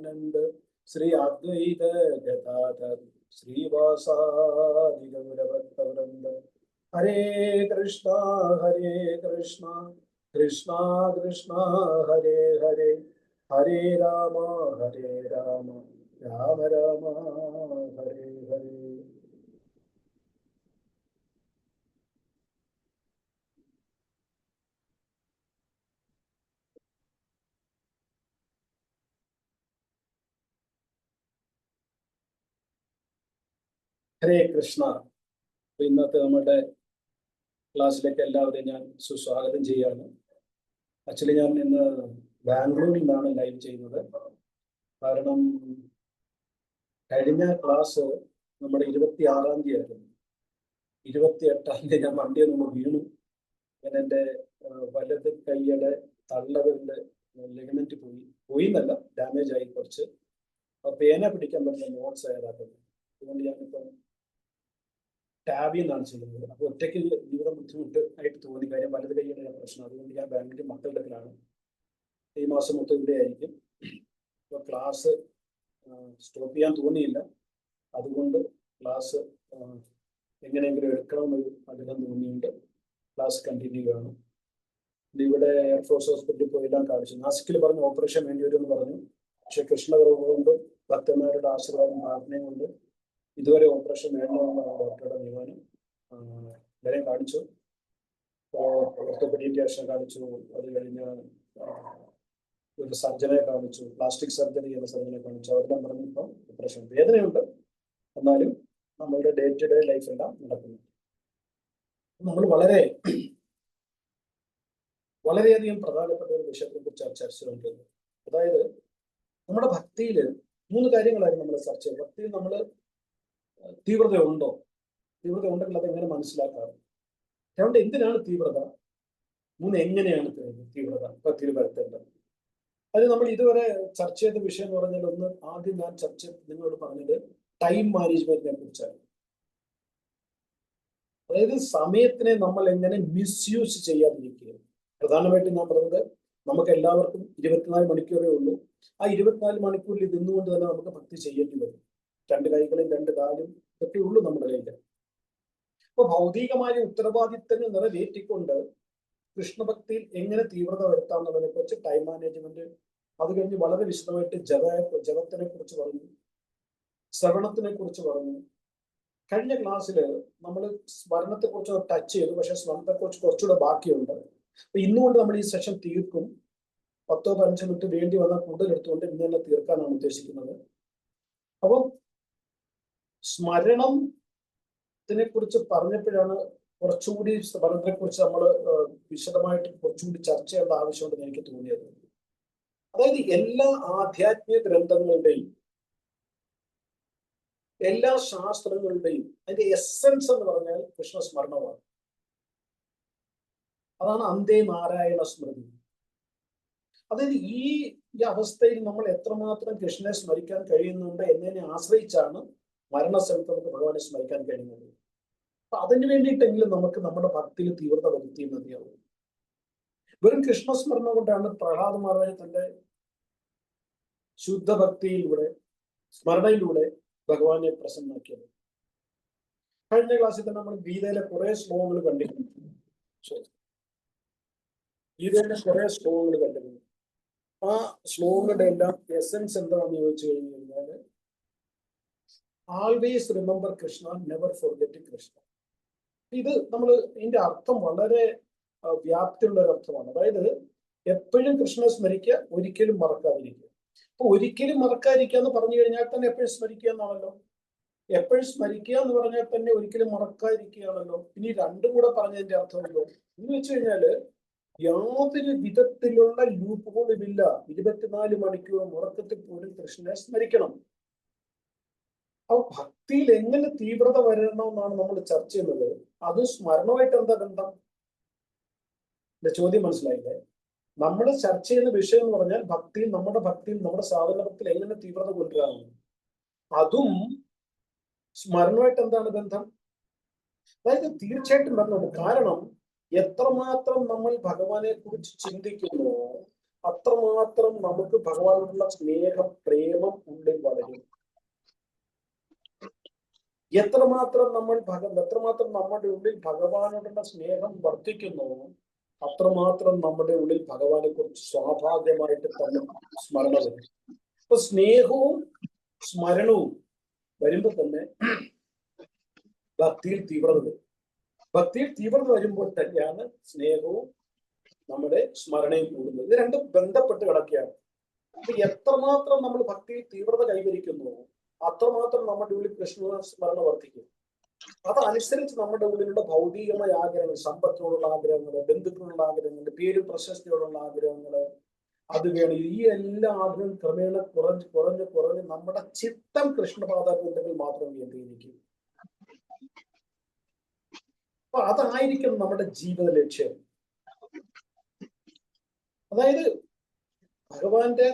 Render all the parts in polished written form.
നിത്യാനന്ദ ശ്രീ അദ്വൈത ഗദാധര ശ്രീവാസാദി ഗൗരവൃന്ദ. ഹരേ കൃഷ്ണ കൃഷ്ണ കൃഷ്ണ ഹരേ ഹരേ, ഹരേ രാമ രാമ രാമ ഹരേ ഹരേ. ഹരേ കൃഷ്ണ. ഇന്നത്തെ നമ്മുടെ ക്ലാസ്സിലേക്ക് എല്ലാവരെയും ഞാൻ സുസ്വാഗതം ചെയ്യാണ്. ആക്ച്വലി ഞാൻ ഇന്ന് ബാംഗ്ലൂരിൽ നിന്നാണ് ലൈവ് ചെയ്യുന്നത്. കാരണം കഴിഞ്ഞ ക്ലാസ് നമ്മുടെ 26-ാം തീയതി ആയിരുന്നു. 28-ാം തീയതി ഞാൻ വണ്ടിയിൽ നിന്ന് വീണു. ഞാൻ എൻ്റെ വലത് കൈയുടെ തള്ളവിരല് ലിഗമെന്റ് പോയി എന്നല്ല, ഡാമേജ് ആയി കുറച്ച്. പേന പിടിക്കാൻ പറ്റുന്ന നോട്ട്സ് തയ്യാറാക്കുന്നത്. അതുകൊണ്ട് ഞാനിപ്പം ടാബിൽ നിന്നാണ് ചെയ്യുന്നത്. അപ്പോൾ ഒറ്റയ്ക്ക് ജീവിതം ബുദ്ധിമുട്ട് ആയിട്ട് തോന്നി. കാര്യം വലത് കൈയുടെ പ്രശ്നം. അതുകൊണ്ട് ഞാൻ ബാംഗ്ലൂർ മക്കളിടത്തിലാണ്. ഈ മാസം മൊത്തം ഇവിടെ ആയിരിക്കും. അപ്പോൾ ക്ലാസ് സ്റ്റോപ്പ് ചെയ്യാൻ തോന്നിയില്ല. അതുകൊണ്ട് ക്ലാസ് എങ്ങനെയെങ്കിലും എടുക്കണമെന്നൊരു ആഗ്രഹം തോന്നിയുണ്ട്. ക്ലാസ് കണ്ടിന്യൂ ചെയ്യണം. ഇവിടെ എയർഫോഴ്സ് ഹോസ്പിറ്റലിൽ പോയെല്ലാം കാണിച്ചു. നാസിക്കിൽ പറഞ്ഞ് ഓപ്പറേഷൻ വേണ്ടി വരുമെന്ന് പറഞ്ഞു. പക്ഷെ കൃഷ്ണകർവ് കൊണ്ട് ഭക്തന്മാരുടെ ആശീർവാദം പ്രാർത്ഥനയും കൊണ്ട് ഇതുവരെ ഓപ്പറേഷൻ വേണമെന്നാണ് ഡോക്ടറുടെ തീരുമാനം. എല്ലാവരെയും കാണിച്ചു. ഓർത്തോപെഡിയാട്രിഷനെ കാണിച്ചു. അത് കഴിഞ്ഞ് ഒരു സർജനെ കാണിച്ചു, പ്ലാസ്റ്റിക് സർജറി ചെയ്യുന്ന സർജനെ കാണിച്ചു. അവരെല്ലാം പറഞ്ഞപ്പോൾ ഓപ്പറേഷൻ വേദനയുണ്ട്, എന്നാലും നമ്മളുടെ ഡേ ടു ഡേ ലൈഫ് എല്ലാം നടക്കുന്നു. നമ്മൾ വളരെയധികം പ്രധാനപ്പെട്ട ഒരു വിഷയത്തെ കുറിച്ച് ചർച്ച ചെയ്തിട്ടുണ്ട്. അതായത് നമ്മുടെ ഭക്തിയിൽ 3 കാര്യങ്ങളായിരുന്നു നമ്മൾ ചർച്ച ചെയ്തത്. ഭക്തിയിൽ നമ്മൾ തീവ്രത ഉണ്ടെങ്കിൽ അത് എങ്ങനെ മനസ്സിലാക്കാം? 2, എന്തിനാണ് തീവ്രത? 3, എങ്ങനെയാണ് തീവ്രത ഭക്തിയിൽ വരുത്തേണ്ടത്? അത് നമ്മൾ ഇതുവരെ ചർച്ച ചെയ്ത വിഷയം എന്ന് പറഞ്ഞാൽ, ഒന്ന് ആദ്യം ഞാൻ നിങ്ങളോട് പറഞ്ഞത് ടൈം മാനേജ്മെന്റിനെ കുറിച്ചാണ്. അതായത് സമയത്തിനെ നമ്മൾ എങ്ങനെ മിസ്യൂസ് ചെയ്യാതിരിക്കുക. പ്രധാനമായിട്ടും ഞാൻ പറഞ്ഞത്, നമുക്ക് എല്ലാവർക്കും 24 മണിക്കൂറേ ഉള്ളൂ. ആ 24 മണിക്കൂറിൽ നിന്നുകൊണ്ട് തന്നെ നമുക്ക് ഭക്തി ചെയ്യേണ്ടി വരും. 2 കൈകളും 2 കാലും ഒക്കെ ഉള്ളൂ നമ്മുടെ കയ്യിൽ. അപ്പൊ ഭൗതികമായ ഉത്തരവാദിത്തങ്ങൾ നിറവേറ്റിക്കൊണ്ട് കൃഷ്ണഭക്തിയിൽ എങ്ങനെ തീവ്രത വരുത്താമെന്നതിനെ കുറിച്ച് ടൈം മാനേജ്മെന്റ്, അത് കഴിഞ്ഞ് വളരെ വിശദമായിട്ട് ജപത്തിനെ കുറിച്ച് പറഞ്ഞു, ശ്രവണത്തിനെ കുറിച്ച് പറഞ്ഞു. കഴിഞ്ഞ ക്ലാസ്സിൽ നമ്മൾ സ്മരണത്തെ കുറിച്ച് ടച്ച് ചെയ്തു, പക്ഷെ സ്മരണത്തെ കുറിച്ച് കുറച്ചുകൂടെ ബാക്കിയുണ്ട്. അപ്പൊ ഇന്നുകൊണ്ട് നമ്മൾ ഈ സെഷൻ തീർക്കും. 10-15 മിനിറ്റ് വേണ്ടി വന്നാൽ കൂടുതൽ എടുത്തുകൊണ്ട് ഇന്ന് തന്നെ തീർക്കാനാണ് ഉദ്ദേശിക്കുന്നത്. അപ്പം സ്മരണത്തിനെ കുറിച്ച് പറഞ്ഞപ്പോഴാണ് കുറച്ചുകൂടി സ്മരണത്തെ കുറിച്ച് നമ്മൾ വിശദമായിട്ട് കുറച്ചുകൂടി ചർച്ച ചെയ്യേണ്ട ആവശ്യമുണ്ടെന്ന് എനിക്ക് തോന്നിയത്. അതായത് എല്ലാ ആധ്യാത്മിക ഗ്രന്ഥങ്ങളുടെയും എല്ലാ ശാസ്ത്രങ്ങളുടെയും അതിന്റെ എസെൻസ് എന്ന് പറഞ്ഞാൽ കൃഷ്ണസ്മരണമാണ്. അതാണ് അന്തേ നാരായണ സ്മൃതി. അതായത് ഈ അവസ്ഥയിൽ നമ്മൾ എത്രമാത്രം കൃഷ്ണനെ സ്മരിക്കാൻ കഴിയുന്നുണ്ട് എന്നതിനെ ആശ്രയിച്ചാണ് മരണസമയത്ത് നമുക്ക് ഭഗവാനെ സ്മരിക്കാൻ കഴിയുന്നത്. അപ്പൊ അതിന് വേണ്ടിയിട്ടെങ്കിലും നമുക്ക് നമ്മുടെ ഭക്തിയിൽ തീവ്രത വരുത്തിയേ മതിയാവും. വെറും കൃഷ്ണസ്മരണ കൊണ്ടാണ് പ്രഹ്ലാദ മഹാരാജ് തന്റെ ശുദ്ധഭക്തിയിലൂടെ സ്മരണയിലൂടെ ഭഗവാനെ പ്രസന്നാക്കിയത്. കഴിഞ്ഞ ക്ലാസ്സിൽ തന്നെ നമ്മൾ ഗീതയിലെ കുറെ ശ്ലോകങ്ങൾ കണ്ടിരുന്നു. ആ ശ്ലോകങ്ങളുടെ എല്ലാം എസെൻസ് എന്താണെന്ന് ചോദിച്ചു കഴിഞ്ഞു കഴിഞ്ഞാൽ, always remember Krishna, never forget Krishna. ഇത് നമ്മൾ ഇതിന്റെ അർത്ഥം വളരെ വ്യാപ്തിയുള്ള ഒരു അർത്ഥമാണ്. അതായത് എപ്പോഴും കൃഷ്ണനെ സ്മരിക്കുക, ഒരിക്കലും മറക്കാതിരിക്കുക. അപ്പൊ ഒരിക്കലും മറക്കാതിരിക്കുക എന്ന് പറഞ്ഞു കഴിഞ്ഞാൽ തന്നെ എപ്പോഴും സ്മരിക്കുക എന്നാണല്ലോ. എപ്പോഴും സ്മരിക്കുക എന്ന് പറഞ്ഞാൽ തന്നെ ഒരിക്കലും മറക്കാതിരിക്കുകയാണല്ലോ. ഇനി രണ്ടും കൂടെ പറഞ്ഞതിന്റെ അർത്ഥമല്ലോ എന്ന് വെച്ച് കഴിഞ്ഞാല്, യാതൊരു വിധത്തിലുള്ള ലൂപ്പുകളുമില്ല. 24 മണിക്കൂർ ഉറക്കത്തിൽ പോലും കൃഷ്ണനെ സ്മരിക്കണം. അപ്പൊ ഭക്തിയിൽ എങ്ങനെ തീവ്രത വരണമെന്നാണ് നമ്മൾ ചർച്ച ചെയ്യുന്നത്. അത് സ്മരണമായിട്ട് എന്താ ബന്ധം? എന്റെ ചോദ്യം മനസ്സിലായില്ലേ? നമ്മൾ ചർച്ച ചെയ്യുന്ന വിഷയം എന്ന് പറഞ്ഞാൽ നമ്മുടെ സാധനത്തിൽ എങ്ങനെ തീവ്രത കൊണ്ടുവരാമെന്ന്. അതും സ്മരണമായിട്ട് എന്താണ് ബന്ധം? അതായത് തീർച്ചയായിട്ടും ബന്ധമുണ്ട്. കാരണം എത്രമാത്രം നമ്മൾ ഭഗവാനെ കുറിച്ച് ചിന്തിക്കുന്നു, അത്രമാത്രം നമുക്ക് ഭഗവാനുള്ള സ്നേഹം, പ്രേമം എത്രമാത്രം നമ്മുടെ ഉള്ളിൽ ഭഗവാനോടുള്ള സ്നേഹം വർദ്ധിക്കുന്നു, അത്രമാത്രം നമ്മുടെ ഉള്ളിൽ ഭഗവാനെ കുറിച്ച് സ്വാഭാവികമായിട്ട് തന്നെ സ്മരണ വരും. അപ്പൊ സ്നേഹവും സ്മരണവും വരുമ്പോൾ തന്നെ ഭക്തിയിൽ തീവ്രത വരും. ഭക്തിയിൽ തീവ്രത വരുമ്പോൾ തന്നെയാണ് സ്നേഹവും നമ്മുടെ സ്മരണയും കൂടുന്നത്. ഇത് രണ്ടും ബന്ധപ്പെട്ട് കിടക്കുകയാണ്. അപ്പൊ എത്രമാത്രം നമ്മൾ ഭക്തിയിൽ തീവ്രത കൈവരിക്കുന്നു, അത്രമാത്രം നമ്മുടെ ഉള്ളിൽ കൃഷ്ണ സ്മരണ വർദ്ധിക്കും. അതനുസരിച്ച് നമ്മുടെ ഉള്ളിലുള്ള ഭൗതികമായ ആഗ്രഹങ്ങൾ, സമ്പത്തിനോടുള്ള ആഗ്രഹങ്ങൾ, ബന്ധുക്കളുള്ള ആഗ്രഹങ്ങൾ, പേരും പ്രശസ്തിയോടുള്ള ആഗ്രഹങ്ങൾ, അത് വേണം, ഈ എല്ലാ ആഗ്രഹവും ക്രമേണ കുറഞ്ഞ് നമ്മുടെ ചിത്തം കൃഷ്ണപാദത്തിൽ മാത്രം കേന്ദ്രീകരിക്കും. അപ്പൊ അതായിരിക്കും നമ്മുടെ ജീവിത ലക്ഷ്യം. അതായത് ഭഗവാന്റെ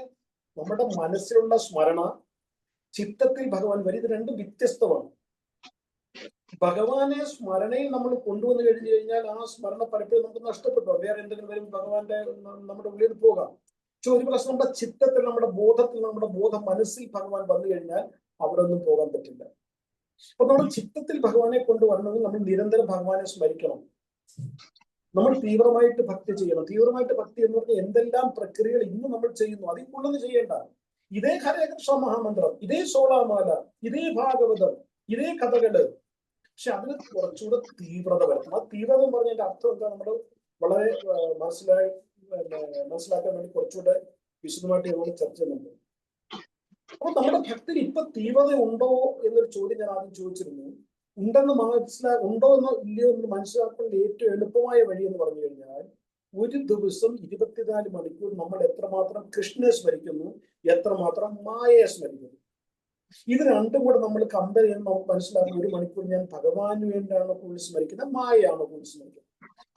നമ്മുടെ മനസ്സിലുള്ള സ്മരണ, ചിത്തത്തിൽ ഭഗവാൻ വരും. ഇത് രണ്ടും വ്യത്യസ്തമാണ്. ഭഗവാനെ സ്മരണയിൽ നമ്മൾ കൊണ്ടുവന്നു കഴിഞ്ഞു കഴിഞ്ഞാൽ ആ സ്മരണ പലപ്പോഴും നമുക്ക് നഷ്ടപ്പെട്ടു. വേറെ എന്തെങ്കിലും വരും, ഭഗവാന്റെ നമ്മുടെ ഉള്ളിൽ പോകാം. പക്ഷെ ഒരു പ്രശ്നം, നമ്മുടെ ചിത്തത്തിൽ, നമ്മുടെ ബോധത്തിൽ, നമ്മുടെ മനസ്സിൽ ഭഗവാൻ വന്നു കഴിഞ്ഞാൽ അവിടെ ഒന്നും പോകാൻ പറ്റില്ല. അപ്പൊ നമ്മൾ ചിത്തത്തിൽ ഭഗവാനെ കൊണ്ടുവരണമെങ്കിൽ നമ്മൾ നിരന്തരം ഭഗവാനെ സ്മരിക്കണം. നമ്മൾ തീവ്രമായിട്ട് ഭക്തി ചെയ്യണം. തീവ്രമായിട്ട് ഭക്തി എന്ന് പറഞ്ഞാൽ എന്തെല്ലാം പ്രക്രിയകൾ ഇന്ന് നമ്മൾ ചെയ്യുന്നു അതിൽ കൊണ്ടൊന്നും ചെയ്യേണ്ട. ഇതേ ഹരേ കൃഷ്ണ മഹാമന്ത്രം, ഇതേ സോളാമാല, ഇതേ ഭാഗവതം, ഇതേ കഥകള്, പക്ഷെ അതിന് കുറച്ചുകൂടെ തീവ്രത വരണം. ആ തീവ്രത എന്ന് പറഞ്ഞതിന്റെ അർത്ഥം എന്താ, നമ്മൾ വളരെ മനസ്സിലാക്കാൻ വേണ്ടി കുറച്ചുകൂടെ വിശദമായിട്ട് ഞങ്ങൾ ചർച്ച ചെയ്യുന്നുണ്ട്. അപ്പൊ നമ്മുടെ ഭക്തിയിൽ ഇപ്പൊ തീവ്രത ഉണ്ടോ എന്നൊരു ചോദ്യം ഞാൻ ആദ്യം ചോദിച്ചിരുന്നു. ഉണ്ടോ എന്നോ ഇല്ലയോ എന്ന് മനസ്സിലാക്കേണ്ട ഏറ്റവും എളുപ്പമായ വഴി എന്ന് പറഞ്ഞു കഴിഞ്ഞാൽ, ഒരു ദിവസം 24 മണിക്കൂർ നമ്മൾ എത്രമാത്രം കൃഷ്ണനെ സ്മരിക്കുന്നു, എത്രമാത്രം മായയെ സ്മരിക്കുന്നു, ഇത് രണ്ടും കൂടെ നമ്മൾ കമ്പയർ ചെയ്യുമ്പോൾ നമുക്ക് മനസ്സിലാക്കും. 1 മണിക്കൂർ ഞാൻ ഭഗവാന് വേണ്ടിയാണോ കൂടുതൽ സ്മരിക്കുന്നത്, മായയാണോ കൂടുതൽ സ്മരിക്കുന്നത്?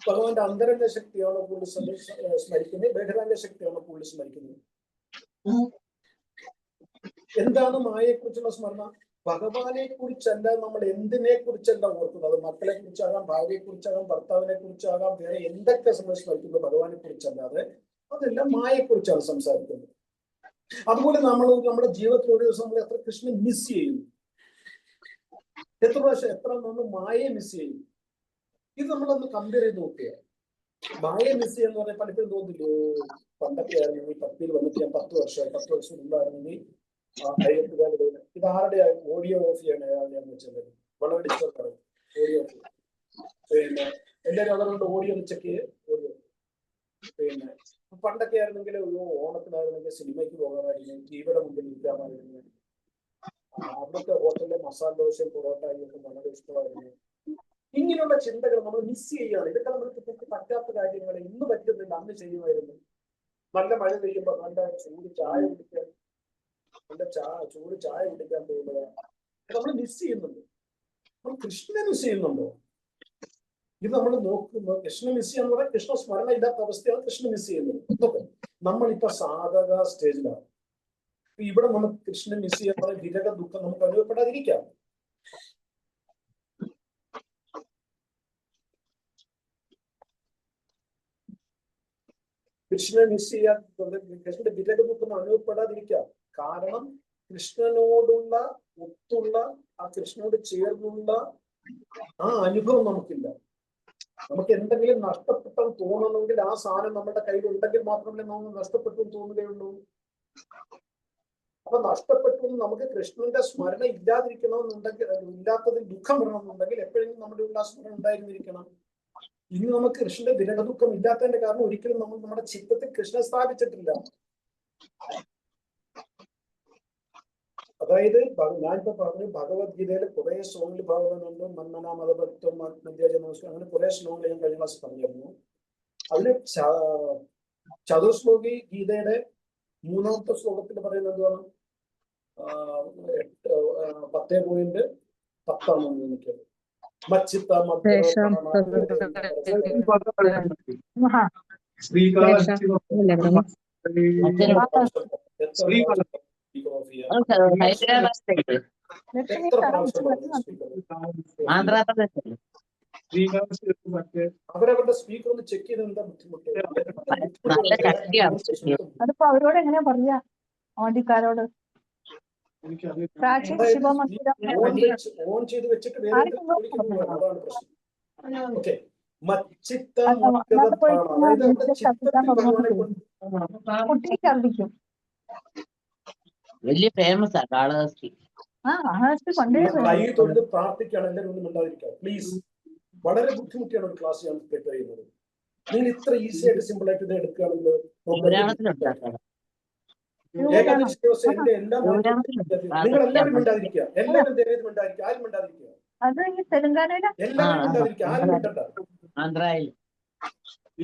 ഭഗവാന്റെ അന്തരംഗ ശക്തിയാണോ കൂടുതൽ സ്മരിക്കുന്നത്, ബഹിരംഗ ശക്തിയാണോ കൂടുതൽ സ്മരിക്കുന്നത്? എന്താണ് മായയെക്കുറിച്ചുള്ള സ്മരണ? ഭഗവാനെ കുറിച്ചല്ല, നമ്മൾ എന്തിനെ കുറിച്ചല്ല ഓർക്കുന്നത്. അത് മക്കളെ കുറിച്ചാകാം, ഭാര്യയെ കുറിച്ചാകാം, ഭർത്താവിനെ കുറിച്ചാകാം, വേറെ എന്തൊക്കെ സ്മരിക്കുന്നത് ഭഗവാനെ കുറിച്ചല്ലാതെ അതെല്ലാം മായയെക്കുറിച്ചാണ് സംസാരിക്കുന്നത്. അതുപോലെ നമ്മൾ നമ്മുടെ ജീവിതത്തിൽ ഒരു ദിവസം നമ്മൾ എത്ര കൃഷ്ണനെ മിസ് ചെയ്യുന്നു, എത്ര പ്രാവശ്യം, എത്ര നമ്മൾ മായയെ മിസ് ചെയ്യും. ഇത് നമ്മളൊന്ന് കമ്പയർ ചെയ്ത് നോക്കുക. മായയെ മിസ് ചെയ്യാന്ന് പറഞ്ഞാൽ പലപ്പോഴും തോന്നില്ലോ, പണ്ടൊക്കെ ആയിരുന്നെങ്കിൽ പത്തിയിൽ വന്നിട്ട് ഞാൻ 10 വർഷം മുമ്പായിരുന്നെങ്കിൽ ഇത് ആരുടെ ഓഡിയോ ഓഫ് ചെയ്യണേ ആരുടെയാന്ന് വെച്ചാൽ വളരെ ഡിസ്റ്റർബ് ഓഡിയോ ഓഫ്. പിന്നെ എല്ലാവരും അതുകൊണ്ട് ഓഡിയോ ചെക്ക് ചെയ്ത് ഓഡിയോ. പിന്നെ പണ്ടൊക്കെ ആയിരുന്നെങ്കിൽ ഓണത്തിനായിരുന്നെങ്കിൽ സിനിമയ്ക്ക് പോകാമായിരുന്നു, ടിവിയുടെ മുമ്പിൽ ഇരിക്കാമായിരുന്നു, അവിടുത്തെ ഹോട്ടലിലെ മസാല ദോശയും പൊറോട്ടയും ഒക്കെ വളരെ ഇഷ്ടമായിരുന്നു. ഇങ്ങനെയുള്ള ചിന്തകൾ നമ്മൾ മിസ് ചെയ്യുകയാണ്. ഇതൊക്കെ നമുക്ക് പറ്റാത്ത കാര്യങ്ങൾ ഇന്ന് പറ്റുന്നില്ല, അന്ന് ചെയ്യുമായിരുന്നു. നല്ല മഴ പെയ്യുമ്പോൾ നല്ല ചൂട് ചായ കുടിക്കാൻ പോകുന്നത് നമ്മൾ മിസ് ചെയ്യുന്നുണ്ട്. നമ്മൾ കൃഷ്ണനെ മിസ് ചെയ്യുന്നുണ്ടോ? ഇത് നമ്മൾ നോക്കുമ്പോൾ കൃഷ്ണ മിസ് ചെയ്യാന്ന് പറയാൻ കൃഷ്ണ സ്മരണ ഇല്ലാത്ത അവസ്ഥയാണ് കൃഷ്ണ മിസ് ചെയ്യുന്നത്. ഇതൊക്കെ നമ്മളിപ്പോ സാധക സ്റ്റേജിലാണ്. ഇവിടെ നമുക്ക് കൃഷ്ണൻ മിസ് ചെയ്യാൻ വിരക ദുഃഖം നമുക്ക് അനുഭവപ്പെടാതിരിക്കാം. കൃഷ്ണനെ മിസ് ചെയ്യാൻ, കൃഷ്ണന്റെ വിരക ദുഃഖം അനുഭവപ്പെടാതിരിക്കാം. കാരണം കൃഷ്ണനോടുള്ള ഒത്തുള്ള, ആ കൃഷ്ണനോട് ചേർന്നുള്ള ആ അനുഭവം നമുക്കില്ല. നമുക്ക് എന്തെങ്കിലും നഷ്ടപ്പെട്ടെന്ന് തോന്നണമെങ്കിൽ ആ സാധനം നമ്മുടെ കയ്യിൽ ഉണ്ടെങ്കിൽ മാത്രമേ നമുക്ക് നഷ്ടപ്പെട്ടു തോന്നുകയുള്ളൂ. അപ്പൊ നഷ്ടപ്പെട്ടു നമുക്ക് കൃഷ്ണന്റെ സ്മരണ ഇല്ലാതിരിക്കണമെന്നുണ്ടെങ്കിൽ, ഇല്ലാത്തതിൽ ദുഃഖം വരണമെന്നുണ്ടെങ്കിൽ എപ്പോഴെങ്കിലും നമ്മുടെ ഉള്ള സ്മരണ ഉണ്ടായിരുന്നിരിക്കണം. ഇനി നമുക്ക് കൃഷ്ണന്റെ വിരഹ ദുഃഖം ഇല്ലാത്തതിന്റെ കാരണം ഒരിക്കലും നമ്മൾ നമ്മുടെ ചിത്തത്തിൽ കൃഷ്ണനെ സ്ഥാപിച്ചിട്ടില്ല. അതായത് ഞാനിപ്പോ പറഞ്ഞു, ഭഗവത്ഗീതയില് കുറെ ശ്ലോകങ്ങൾ ഭാഗവതമുണ്ട്. മന്മന മതഭക്തം നമസ്കാരം, അങ്ങനെ കുറെ ശ്ലോകങ്ങൾ ഞാൻ കഴിഞ്ഞ ക്ലാസ് പറഞ്ഞിരുന്നു. അതില് ചതുശ്ലോകി ഗീതയുടെ 3-ാമത്തെ ശ്ലോകത്തിൽ പറയുന്നത് എന്താണ്? 10.10 എനിക്ക് അവരവരുടെ സ്പീക്കർ ഒന്ന് ചെക്ക് ചെയ്ത് എന്താ ബുദ്ധിമുട്ട്? അതിപ്പോ അവരോട് എങ്ങനെയാ പറയാ, ഓണ്ടിക്കാരോട്? പ്രാചി അതായത് ശിവമന്ദിരം ഓൺ ചെയ്ത് വെച്ചിട്ട് വേറെ ജോലിക്ക് പോവുകയാണ്. അതാണ് പ്രശ്നം. ഓക്കെ, മച്ചിത്ത അതിനകത്ത് പോയിട്ട് ഞാൻ അതായത് വീട്ടിൽ ഛർദ്ദിക്കാൻ ചിത്തത്തിൽ ഭഗവാനെ തുടങ്ങുന്നു. കുട്ടി ഛർദ്ദിക്കും. വലിയ ഫേമസ് ആ കാളഹസ്തി. പണ്ടേ കൈ തൊഴുത് പ്രാർത്ഥിക്കുകയാണ്. എല്ലാവരും ഒന്നും മിണ്ടാതിരിക്കുക പ്ലീസ്. വളരെ ബുദ്ധിമുട്ടിയാണ് ഒരു ക്ലാസ് ഞാൻ പ്രിപ്പയർ ചെയ്യുന്നത്. നിങ്ങൾ ഇത്ര ഈസി ആയിട്ട് സിമ്പിൾ ആയിട്ട് ഇത് എടുക്കുകയാണെങ്കിൽ ഏകാദശി ദിവസം എന്റെ എല്ലാ നിങ്ങൾ എല്ലാവരും മിണ്ടാതിരിക്കുക. എല്ലാവരും ദയവേത് മിണ്ടാതിരിക്കുക. ആരും മിണ്ടാതിരിക്കുക. അത് ഈ തെലുങ്കാനയുടെ എല്ലാവരും മിണ്ടാതിരിക്കുക. ആരും മിണ്ടണ്ട. ആന്ധ്രയിൽ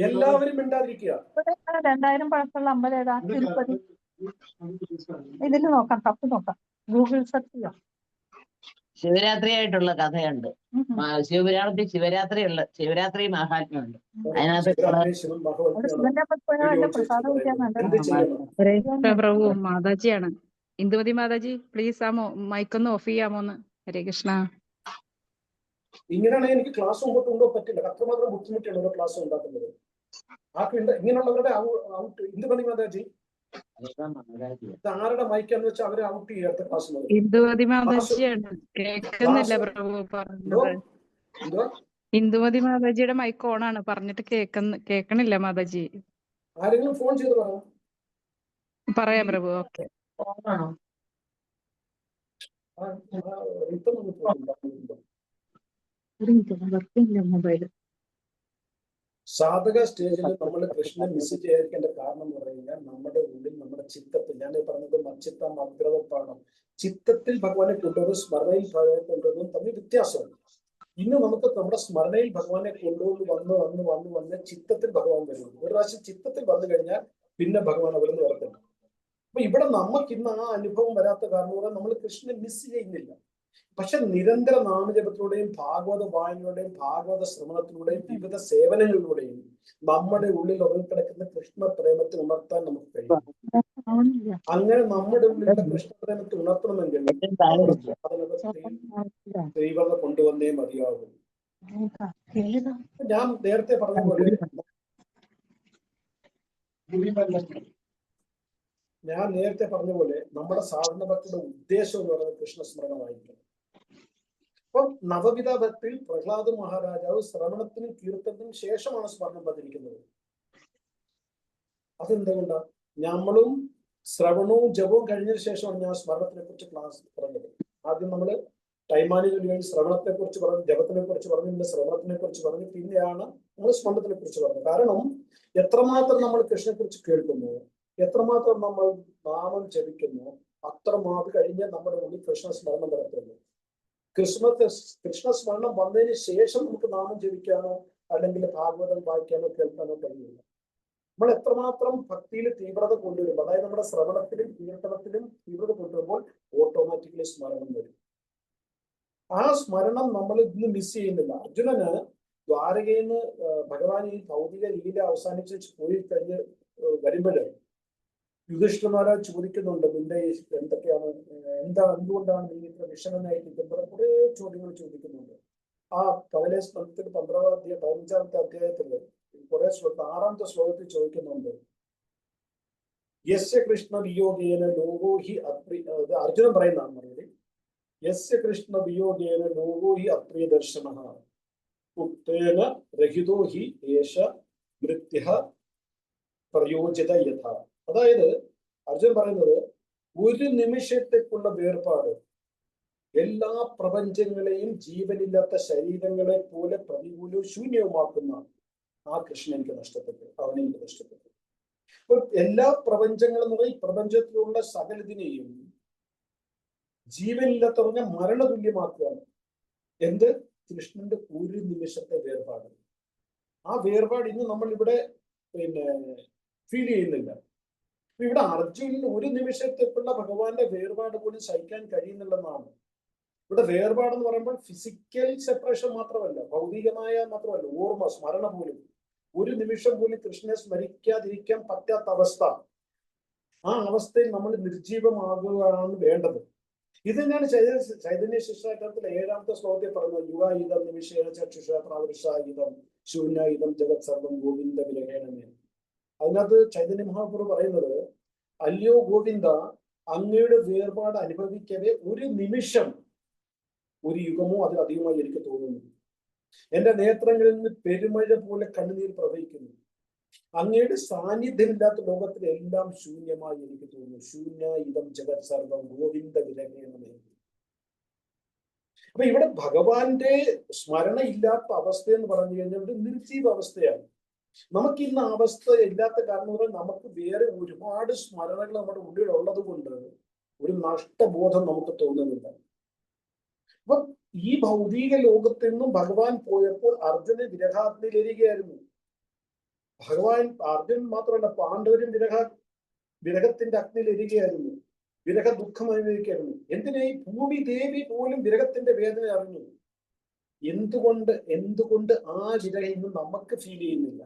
എല്ലാവരും മിണ്ടാതിരിക്കുക. 2000 പഴക്കമുള്ള അമ്പലം ഏതാ? തിരുപ്പതി. ഇതിൽ നോക്കാം, തപ്പ് നോക്കാം, ഗൂഗിൾ സെർച്ച് ചെയ്യാം. ശിവരാത്രിയായിട്ടുള്ള കഥയുണ്ട്. ശിവരാത്രി മഹാത്മ്യമുണ്ട്. അതിനകത്ത് പ്രഭു മാതാജിയാണ്. ഇന്ദുമതി മാതാജി, പ്ലീസ് ആ മൈക്കൊന്ന് ഓഫ് ചെയ്യാമോന്ന്. ഹരേ കൃഷ്ണ. ഇങ്ങനെയാണ് എനിക്ക് ക്ലാസ് മുമ്പോട്ട് കൊണ്ടുപോകാൻ പറ്റില്ല. അത്രമാത്രം ബുദ്ധിമുട്ടിയാണ് ഓരോ ക്ലാസ് ഉണ്ടാക്കുന്നത്. ഇങ്ങനെയുള്ളവരുടെ ഇന്ദുമതി മാതാജി ആരുടെ മൈക്കാന്ന് വെച്ചാൽ അവരെ ഔട്ട് ചെയ്യാത്ത ക്ലാസ്. ഇന്ദുമതി മാതാജിയാണ്. കേൾക്കുന്നില്ല പ്രഭു പറഞ്ഞത്. ഇന്ദുമതി മാതാജിയുടെ മൈക്ക് ഓണാണ്, പറഞ്ഞിട്ട് കേൾക്കണില്ല മാതാജി. ആരെങ്കിലും ഫോൺ ചെയ്ത് പറയാം പ്രഭു. ഓക്കെ. മൊബൈൽ സാധക സ്റ്റേജിൽ നമ്മൾ കൃഷ്ണനെ മിസ് ചെയ്യാതിരിക്കേണ്ട കാരണം എന്ന് പറഞ്ഞാൽ നമ്മുടെ ഉള്ളിൽ, നമ്മുടെ ചിത്തത്തിൽ, ഞാൻ പറഞ്ഞത് മച്ചിത്തം അഗ്രവപ്പാണ്, ചിത്തത്തിൽ ഭഗവാനെ കൊണ്ടുവരും സ്മരണയിൽ ഭഗവാനെ കൊണ്ടുവരും തമ്മിൽ വ്യത്യാസമുണ്ട്. ഇന്ന് നമുക്ക് നമ്മുടെ സ്മരണയിൽ ഭഗവാനെ കൊണ്ടുവന്ന് വന്ന് ചിത്തത്തിൽ ഭഗവാൻ വരുന്നു. ഒരു പ്രാവശ്യം ചിത്തത്തിൽ വന്നു കഴിഞ്ഞാൽ പിന്നെ ഭഗവാൻ അവിടെ നിന്ന് വരത്തില്ല. അപ്പൊ ഇവിടെ നമുക്ക് ഇന്ന് ആ അനുഭവം വരാത്ത കാരണം നമ്മൾ കൃഷ്ണനെ മിസ് ചെയ്യുന്നില്ല. പക്ഷെ നിരന്തര നാമജപത്തിലൂടെയും ഭാഗവത വായനയിലൂടെയും ഭാഗവത ശ്രവണത്തിലൂടെയും വിവിധ സേവനങ്ങളിലൂടെയും നമ്മുടെ ഉള്ളിൽ ഉറങ്ങിക്കിടക്കുന്ന കൃഷ്ണ പ്രേമത്തെ ഉണർത്താൻ നമുക്ക് കഴിയും. അങ്ങനെ നമ്മുടെ ഉള്ളിലുള്ള കൃഷ്ണ പ്രേമത്തെ ഉണർത്തണമെങ്കിൽ ദൈവത കൊണ്ടുവന്നേ മതിയാകും. ഞാൻ നേരത്തെ പറഞ്ഞ പോലെ നമ്മുടെ സാധന ഭക്തിയുടെ ഉദ്ദേശം എന്ന് പറയുന്നത് കൃഷ്ണസ്മരണമായിരിക്കും. അപ്പം നവവിധ ഭക്തിയിൽ പ്രഹ്ലാദ മഹാരാജാവ് ശ്രവണത്തിനും കീർത്തനത്തിനും ശേഷമാണ് സ്മരണം പതിരിക്കുന്നത്. അതെന്തുകൊണ്ടാ? നമ്മളും ശ്രവണവും ജപവും കഴിഞ്ഞതിന് ശേഷമാണ് ഞാൻ സ്മരണത്തിനെ കുറിച്ച് ക്ലാസ് പറഞ്ഞത്. ആദ്യം നമ്മൾ ടൈമാനുകളിൽ വേണ്ടി ശ്രവണത്തെ കുറിച്ച് പറഞ്ഞു, ജപത്തിനെ കുറിച്ച് പറഞ്ഞു, പിന്നെ ശ്രവണത്തിനെ കുറിച്ച് പറഞ്ഞു, പിന്നെയാണ് നമ്മൾ സ്മരണത്തിനെ കുറിച്ച് പറഞ്ഞത്. കാരണം എത്രമാത്രം നമ്മൾ കൃഷ്ണനെ കുറിച്ച് കേൾക്കുന്നു, എത്രമാത്രം നമ്മൾ നാമം ജപിക്കുന്നു, അത്രമാത്രം കഴിഞ്ഞ് നമ്മുടെ ഉള്ളിൽ കൃഷ്ണസ്മരണം വരത്തുള്ളൂ. കൃഷ്ണസ്മരണം വന്നതിന് ശേഷം നമുക്ക് നാമം ജപിക്കാനോ അല്ലെങ്കിൽ ഭാഗവതം വായിക്കാനോ കേൾക്കാനോ കഴിയില്ല. നമ്മൾ എത്രമാത്രം ഭക്തിയിൽ തീവ്രത കൊണ്ടുവരുമ്പോൾ, അതായത് നമ്മുടെ ശ്രവണത്തിലും കീർത്തനത്തിലും തീവ്രത കൊണ്ടുവരുമ്പോൾ ഓട്ടോമാറ്റിക്കലി സ്മരണം വരും. ആ സ്മരണം നമ്മൾ ഇന്ന് മിസ് ചെയ്യുന്നില്ല. അർജുനന് ദ്വാരകയിൽ നിന്ന് ഭഗവാൻ ഈ ഭൗതിക ലീല അവസാനിച്ച് പോയി കഴിഞ്ഞ് വരുമ്പോഴേ യുധിഷ്ഠിരന്മാരെ ചോദിക്കുന്നുണ്ട്, നിന്റെ എന്തൊക്കെയാണ്, എന്തുകൊണ്ടാണ് നീ ഇത്ര വിഷമനായിരിക്കുന്നത്? കുറെ ചോദ്യങ്ങൾ ചോദിക്കുന്നുണ്ട്. ആ കവലേശ്വരത്തിൽ 15ാമത്തെ അധ്യായത്തില് കുറെ 6ാമത്തെ ശ്ലോകത്തിൽ ചോദിക്കുന്നുണ്ട്, യസ്യ കൃഷ്ണ വിയോഗേന ലോകോ ഹി അർജുനൻ പറയുന്നതാണ് മറുപടി. യസ്യ കൃഷ്ണ വിയോഗേന ലോകോ ഹി അപ്രിയദർശന ഉത്തേന രഹിതോ ഹി ഏഷ മൃത്യ പ്രയോജിത യഥ. അതായത് അർജുൻ പറയുന്നത്, ഒരു നിമിഷത്തേക്കുള്ള വേർപാട് എല്ലാ പ്രപഞ്ചങ്ങളെയും ജീവനില്ലാത്ത ശരീരങ്ങളെ പോലെ പ്രതികൂലവും ശൂന്യവുമാക്കുന്ന ആ കൃഷ്ണൻ എനിക്ക് നഷ്ടപ്പെട്ടു, അവനെനിക്ക് നഷ്ടപ്പെട്ടു. അപ്പൊ എല്ലാ പ്രപഞ്ചങ്ങളും എന്ന് പറഞ്ഞാൽ ഈ പ്രപഞ്ചത്തിലുള്ള സകലതിനെയും ജീവനില്ലാത്ത പറഞ്ഞാൽ മരണതുല്യമാക്കുകയാണ്. എന്ത്? കൃഷ്ണന്റെ ഒരു നിമിഷത്തെ വേർപാട്. ആ വേർപാട് ഇന്ന് നമ്മൾ ഇവിടെ ഫീൽ ചെയ്യുന്നില്ല. ഇവിടെ അർജുനന് ഒരു നിമിഷത്തേക്കുള്ള ഭഗവാന്റെ വേർപാട് പോലും സഹിക്കാൻ കഴിയുന്നില്ലെന്നാണ്. ഇവിടെ വേർപാടെന്ന് പറയുമ്പോൾ ഫിസിക്കൽ സെപ്പറേഷൻ മാത്രമല്ല, ഭൗതികമായ മാത്രമല്ല, ഓർമ്മ, സ്മരണ പോലും, ഒരു നിമിഷം പോലും കൃഷ്ണനെ സ്മരിക്കാതിരിക്കാൻ പറ്റാത്ത അവസ്ഥ. ആ അവസ്ഥയിൽ നമ്മൾ നിർജീവമാകുകയാണ് വേണ്ടത്. ഇത് തന്നെയാണ് ചൈതന്യ ശിക്ഷാചരണത്തിലെ 7ാമത്തെ ശ്ലോകത്തിൽ പറയുന്നത്, യുവ ഇതം നിമിഷേന ചക്ഷുഷ പ്രാവൃഷ ഇതം ശൂന്യ ഇതം ജഗത് സർവം ഗോവിന്ദ വിരഹേണമേ. അതിനകത്ത് ചൈതന്യ മഹാപ്രഭു പറയുന്നത്, അല്ലയോ ഗോവിന്ദ, അങ്ങയുടെ വേർപാട് അനുഭവിക്കവേ ഒരു നിമിഷം, ഒരു യുഗമോ അതിലധികമായി എനിക്ക് തോന്നുന്നു. എന്റെ നേത്രങ്ങളിൽ നിന്ന് പെരുമഴ പോലെ കണ്ണുനീർ പ്രവഹിക്കുന്നു. അങ്ങയുടെ സാന്നിധ്യമില്ലാത്ത ലോകത്തിൽ എല്ലാം ശൂന്യമായി എനിക്ക് തോന്നുന്നു. ശൂന്യ ഇതം ജഗത് സർവം ഗോവിന്ദ വിരകേണമേ. അപ്പൊ ഇവിടെ ഭഗവാന്റെ സ്മരണ ഇല്ലാത്ത അവസ്ഥ എന്ന് പറഞ്ഞു കഴിഞ്ഞാൽ ഒരു നിർജീവ അവസ്ഥയാണ്. നമുക്ക് ഇന്ന് അവസ്ഥ ഇല്ലാത്ത കാരണം നമുക്ക് വേറെ ഒരുപാട് സ്മരണകൾ നമ്മുടെ ഉള്ളിൽ ഉള്ളത് കൊണ്ട് ഒരു നഷ്ടബോധം നമുക്ക് തോന്നുന്നില്ല. അപ്പൊ ഈ ഭൗതിക ലോകത്തിൽ നിന്നും ഭഗവാൻ പോയപ്പോൾ അർജുനൻ വിരഹാഗ്നിയിലിരിക്കുകയായിരുന്നു. ഭഗവാൻ അർജുനൻ മാത്രമല്ല, പാണ്ഡവരും വിരഹത്തിന്റെ അഗ്നിയിലിരിക്കുകയായിരുന്നു. വിരഹ ദുഃഖം അനുഭവിക്കായിരുന്നു. എന്തിനാ ഈ ഭൂമി ദേവി പോലും വിരഹത്തിന്റെ വേദന അറിഞ്ഞു. എന്തുകൊണ്ട് ആ വിരഹം ഇന്ന് നമുക്ക് ഫീൽ ചെയ്യുന്നില്ല?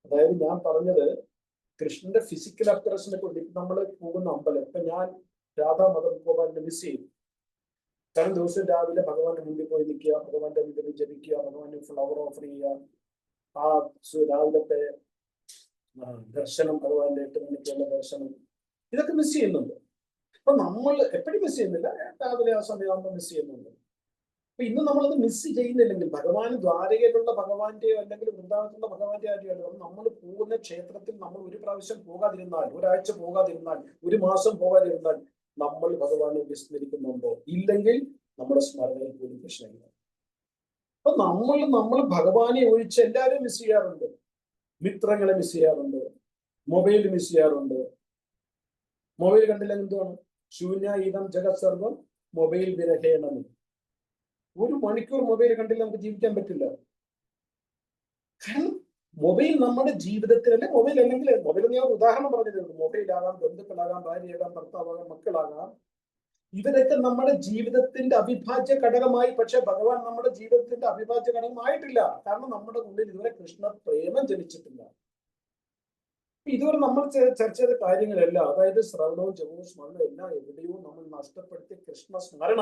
അതായത് ഞാൻ പറഞ്ഞത് കൃഷ്ണന്റെ ഫിസിക്കൽ അപ്പിയറൻസിനെ കൊണ്ട് നമ്മൾ പോകുന്ന അമ്പലം, ഇപ്പൊ ഞാൻ രാധാ മദൻ ഗോപാലിനെ മിസ് ചെയ്യും. കാരണം ദിവസം രാവിലെ ഭഗവാന്റെ മുമ്പിൽ പോയി നിൽക്കുക, ഭഗവാന്റെ മുമ്പിൽ ജപിക്കുക, ഭഗവാന്റെ ഫ്ലവർ ഓഫർ ചെയ്യുക, ആ രാവിലത്തെ ദർശനം, ഭഗവാന്റെ 8 മണിക്കുള്ള ദർശനം, ഇതൊക്കെ മിസ് ചെയ്യുന്നുണ്ട്. അപ്പൊ നമ്മൾ എപ്പോഴും മിസ് ചെയ്യുന്നില്ല, രാവിലെ ആ സമയമാകുമ്പോൾ മിസ് ചെയ്യുന്നുണ്ട്. അപ്പൊ ഇന്ന് നമ്മളത് മിസ് ചെയ്യുന്നില്ലെങ്കിൽ ഭഗവാൻ ദ്വാരകയിലുള്ള ഭഗവാന്റെയോ അല്ലെങ്കിൽ വൃന്ദാവനത്തിലുള്ള ഭഗവാന്റെ കാര്യമല്ലോ, നമ്മൾ പോകുന്ന ക്ഷേത്രത്തിൽ നമ്മൾ ഒരു പ്രാവശ്യം പോകാതിരുന്നാൽ, ഒരാഴ്ച പോകാതിരുന്നാൽ, ഒരു മാസം പോകാതിരുന്നാൽ നമ്മൾ ഭഗവാനെ വിസ്മരിക്കുന്നുണ്ടോ? ഇല്ലെങ്കിൽ നമ്മുടെ സ്മരണയിൽ പോലും പ്രശ്നമില്ല. അപ്പൊ നമ്മൾ ഭഗവാനെ ഒഴിച്ച് എല്ലാവരും മിസ് ചെയ്യാറുണ്ട്. മിത്രങ്ങളെ മിസ് ചെയ്യാറുണ്ട്, മൊബൈൽ മിസ് ചെയ്യാറുണ്ട്. മൊബൈൽ കണ്ടില്ല എന്തുവാണ്? ശൂന്യ ഇതം ജഗത് സർവം മൊബൈൽ വിരഹേണമേ. 1 മണിക്കൂർ മൊബൈൽ കണ്ടില്ല നമുക്ക് ജീവിക്കാൻ പറ്റില്ല. കാരണം മൊബൈൽ നമ്മുടെ ജീവിതത്തിൽ, അല്ലെ മൊബൈൽ അല്ലെങ്കിൽ മൊബൈൽ ഞാൻ ഉദാഹരണം പറഞ്ഞിട്ടുണ്ട്. മൊബൈലാകാം, ബന്ധുക്കളാകാം, ഭാര്യയാകാം, ഭർത്താവാകാം, മക്കളാകാം. ഇവരൊക്കെ നമ്മുടെ ജീവിതത്തിന്റെ അവിഭാജ്യ ഘടകമായി. പക്ഷെ ഭഗവാൻ നമ്മുടെ ജീവിതത്തിന്റെ അവിഭാജ്യ ഘടകമായിട്ടില്ല. കാരണം നമ്മുടെ ഉള്ളിൽ ഇതുവരെ കൃഷ്ണ പ്രേമം ജനിച്ചിട്ടില്ല. ഇതുവരെ നമ്മൾ ചർച്ച ചെയ്ത കാര്യങ്ങളെല്ലാം, അതായത് ശ്രവണവും ജപവും സ്മരണവും എല്ലാം എവിടെയോ നമ്മൾ നഷ്ടപ്പെടുത്തി കൃഷ്ണ സ്മരണ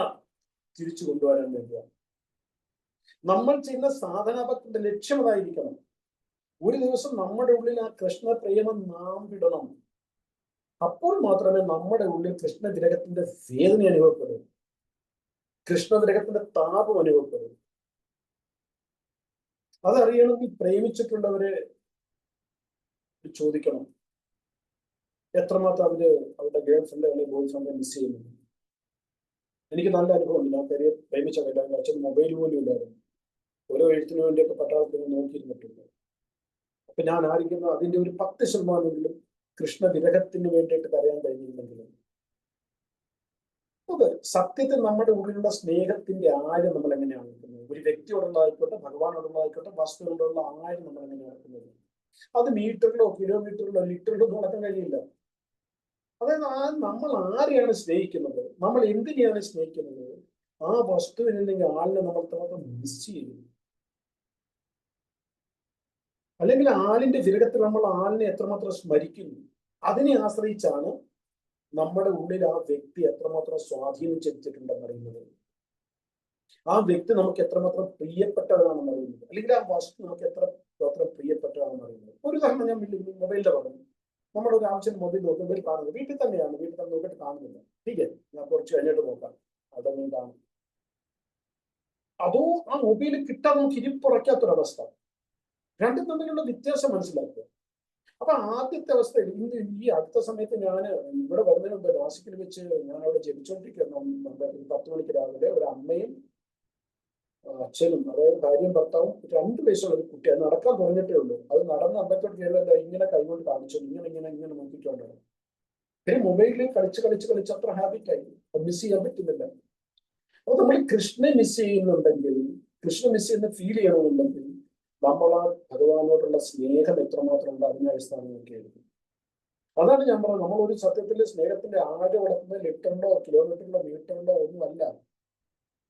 തിരിച്ചു കൊണ്ടുവരാൻ വേണ്ടിയാണ് നമ്മൾ ചെയ്യുന്ന സാധനാഭക്തിന്റെ ലക്ഷ്യം അതായിരിക്കണം. ഒരു ദിവസം നമ്മുടെ ഉള്ളിൽ ആ കൃഷ്ണ പ്രേമം നാം വിടണം. അപ്പോൾ മാത്രമേ നമ്മുടെ ഉള്ളിൽ കൃഷ്ണവിരഹത്തിന്റെ വേദന അനുഭവപ്പെടൂ, കൃഷ്ണവിരഹത്തിന്റെ താപം അനുഭവപ്പെടൂ. അതറിയണമെങ്കിൽ പ്രേമിച്ചിട്ടുള്ളവരെ ചോദിക്കണം എത്രമാത്രം അവരുടെ ഗേൾ ഫ്രണ്ട് അല്ലെങ്കിൽ ബോയ് ഫ്രണ്ട് മിസ് ചെയ്യുന്നു. എനിക്ക് നല്ല അനുഭവമുണ്ട്. ഞാൻ പ്രേമിച്ച കല്യാണം അച്ഛൻ മൊബൈൽ പോലും ഇല്ലായിരുന്നു. ഓരോ എഴുത്തിനു വേണ്ടിയൊക്കെ പട്ടാളത്തിന് നോക്കിയിരുന്നിട്ടുണ്ട്. അപ്പൊ ഞാൻ ആയിരിക്കുന്നു അതിന്റെ ഒരു 10% കൃഷ്ണ വിരഹത്തിന് വേണ്ടിയിട്ട് കരയാൻ കഴിഞ്ഞിരുന്നെങ്കിലും. അതെ, സത്യത്തിൽ നമ്മുടെ ഉള്ളിലുള്ള സ്നേഹത്തിന്റെ ആഴം നമ്മൾ എങ്ങനെയാണ് നിൽക്കുന്നത്? ഒരു വ്യക്തിയോടുള്ളതായിക്കോട്ടെ, ഭഗവാനോടുള്ളതായിക്കോട്ടെ, വസ്തുവിനോടുള്ള ആഴം നമ്മൾ എങ്ങനെയാണ് നടക്കുന്നത്? അത് മീറ്ററിലോ കിലോമീറ്ററിലോ ലിറ്ററിലോ നടക്കാൻ കഴിയില്ല. അതായത് നമ്മൾ ആരെയാണ് സ്നേഹിക്കുന്നത്, നമ്മൾ എന്തിനെയാണ് സ്നേഹിക്കുന്നത്, ആ വസ്തുവിനല്ലെങ്കിൽ ആളിനെ നമ്മൾ എത്രമാത്രം മിസ് ചെയ്യുന്നു, അല്ലെങ്കിൽ ആളിന്റെ വിരഹത്തിൽ നമ്മൾ ആളിനെ എത്രമാത്രം സ്മരിക്കുന്നു, അതിനെ ആശ്രയിച്ചാണ് നമ്മുടെ ഉള്ളിൽ ആ വ്യക്തി എത്രമാത്രം സ്വാധീനം ചെലുത്തിയിട്ടുണ്ടെന്ന് അറിയുന്നത്. ആ വ്യക്തി നമുക്ക് എത്രമാത്രം പ്രിയപ്പെട്ടവരാണെന്ന് അറിയുന്നത്, അല്ലെങ്കിൽ ആ വസ്തു നമുക്ക് എത്രമാത്രം പ്രിയപ്പെട്ടതാണെന്ന് അറിയുന്നത്. ഒരു ഉദാഹരണം ഞാൻ മൊബൈലിന്റെ പറഞ്ഞു. നമ്മുടെ ഒരു ആവശ്യം മൊബൈൽ കാണുന്നത് വീട്ടിൽ തന്നെയാണ്, വീട്ടിൽ തന്നെ നോക്കിയിട്ട് കാണുന്നില്ല. ടീക്കെ, ഞാൻ കുറച്ച് കഴിഞ്ഞിട്ട് നോക്കാം, അവിടെ നീ കാണും. അതോ ആ മൊബൈൽ കിട്ടാൻ നമുക്ക് ഇരിപ്പുറയ്ക്കാത്തൊരവസ്ഥ. രണ്ടും തമ്മിലുള്ള വ്യത്യാസം മനസ്സിലാക്കുക. അപ്പൊ ആദ്യത്തെ അവസ്ഥ ഈ അടുത്ത സമയത്ത് ഞാൻ ഇവിടെ വരുന്നതിന് മുമ്പ് നാസിക്കിൽ വെച്ച് ഞാൻ അവിടെ ജപിച്ചോണ്ടിരിക്കുന്നു. 10 മണിക്ക് രാവിലെ ഒരു അമ്മയും അച്ഛനും, അതായത് ഭാര്യയും ഭർത്താവും 2 വയസ്സുള്ള ഒരു കുട്ടി. അത് നടക്കാൻ തുടങ്ങിയിട്ടേ ഉള്ളൂ. അത് നടന്ന് അമ്പത്തോട്ട് കയറിയല്ല, ഇങ്ങനെ കൈകൊണ്ട് കാണിച്ചു, ഇങ്ങനെ നോക്കിക്കൊണ്ടാണ്. പിന്നെ മൊബൈലിൽ കളിച്ച് അത്ര ഹാബിറ്റായി, മിസ് ചെയ്യാൻ പറ്റുന്നില്ല. അപ്പൊ നമ്മൾ കൃഷ്ണനെ മിസ് ചെയ്യുന്നുണ്ടെങ്കിൽ, കൃഷ്ണ മിസ് ചെയ്യുന്ന ഫീൽ ചെയ്യണമെന്നുണ്ടെങ്കിൽ നമ്മൾ ആ ഭഗവാനോടുള്ള സ്നേഹം എത്രമാത്രം ഉണ്ട് അതിനെ അടിസ്ഥാനമാക്കിയായിരിക്കും. അതാണ് ഞാൻ പറഞ്ഞത്. നമ്മൾ ഒരു സത്യത്തില് സ്നേഹത്തിന്റെ ആഴം വളർത്തുന്നത് ലിറ്ററിലോ കിലോമീറ്ററിലോ മീറ്ററിലോ ഒന്നുമല്ല.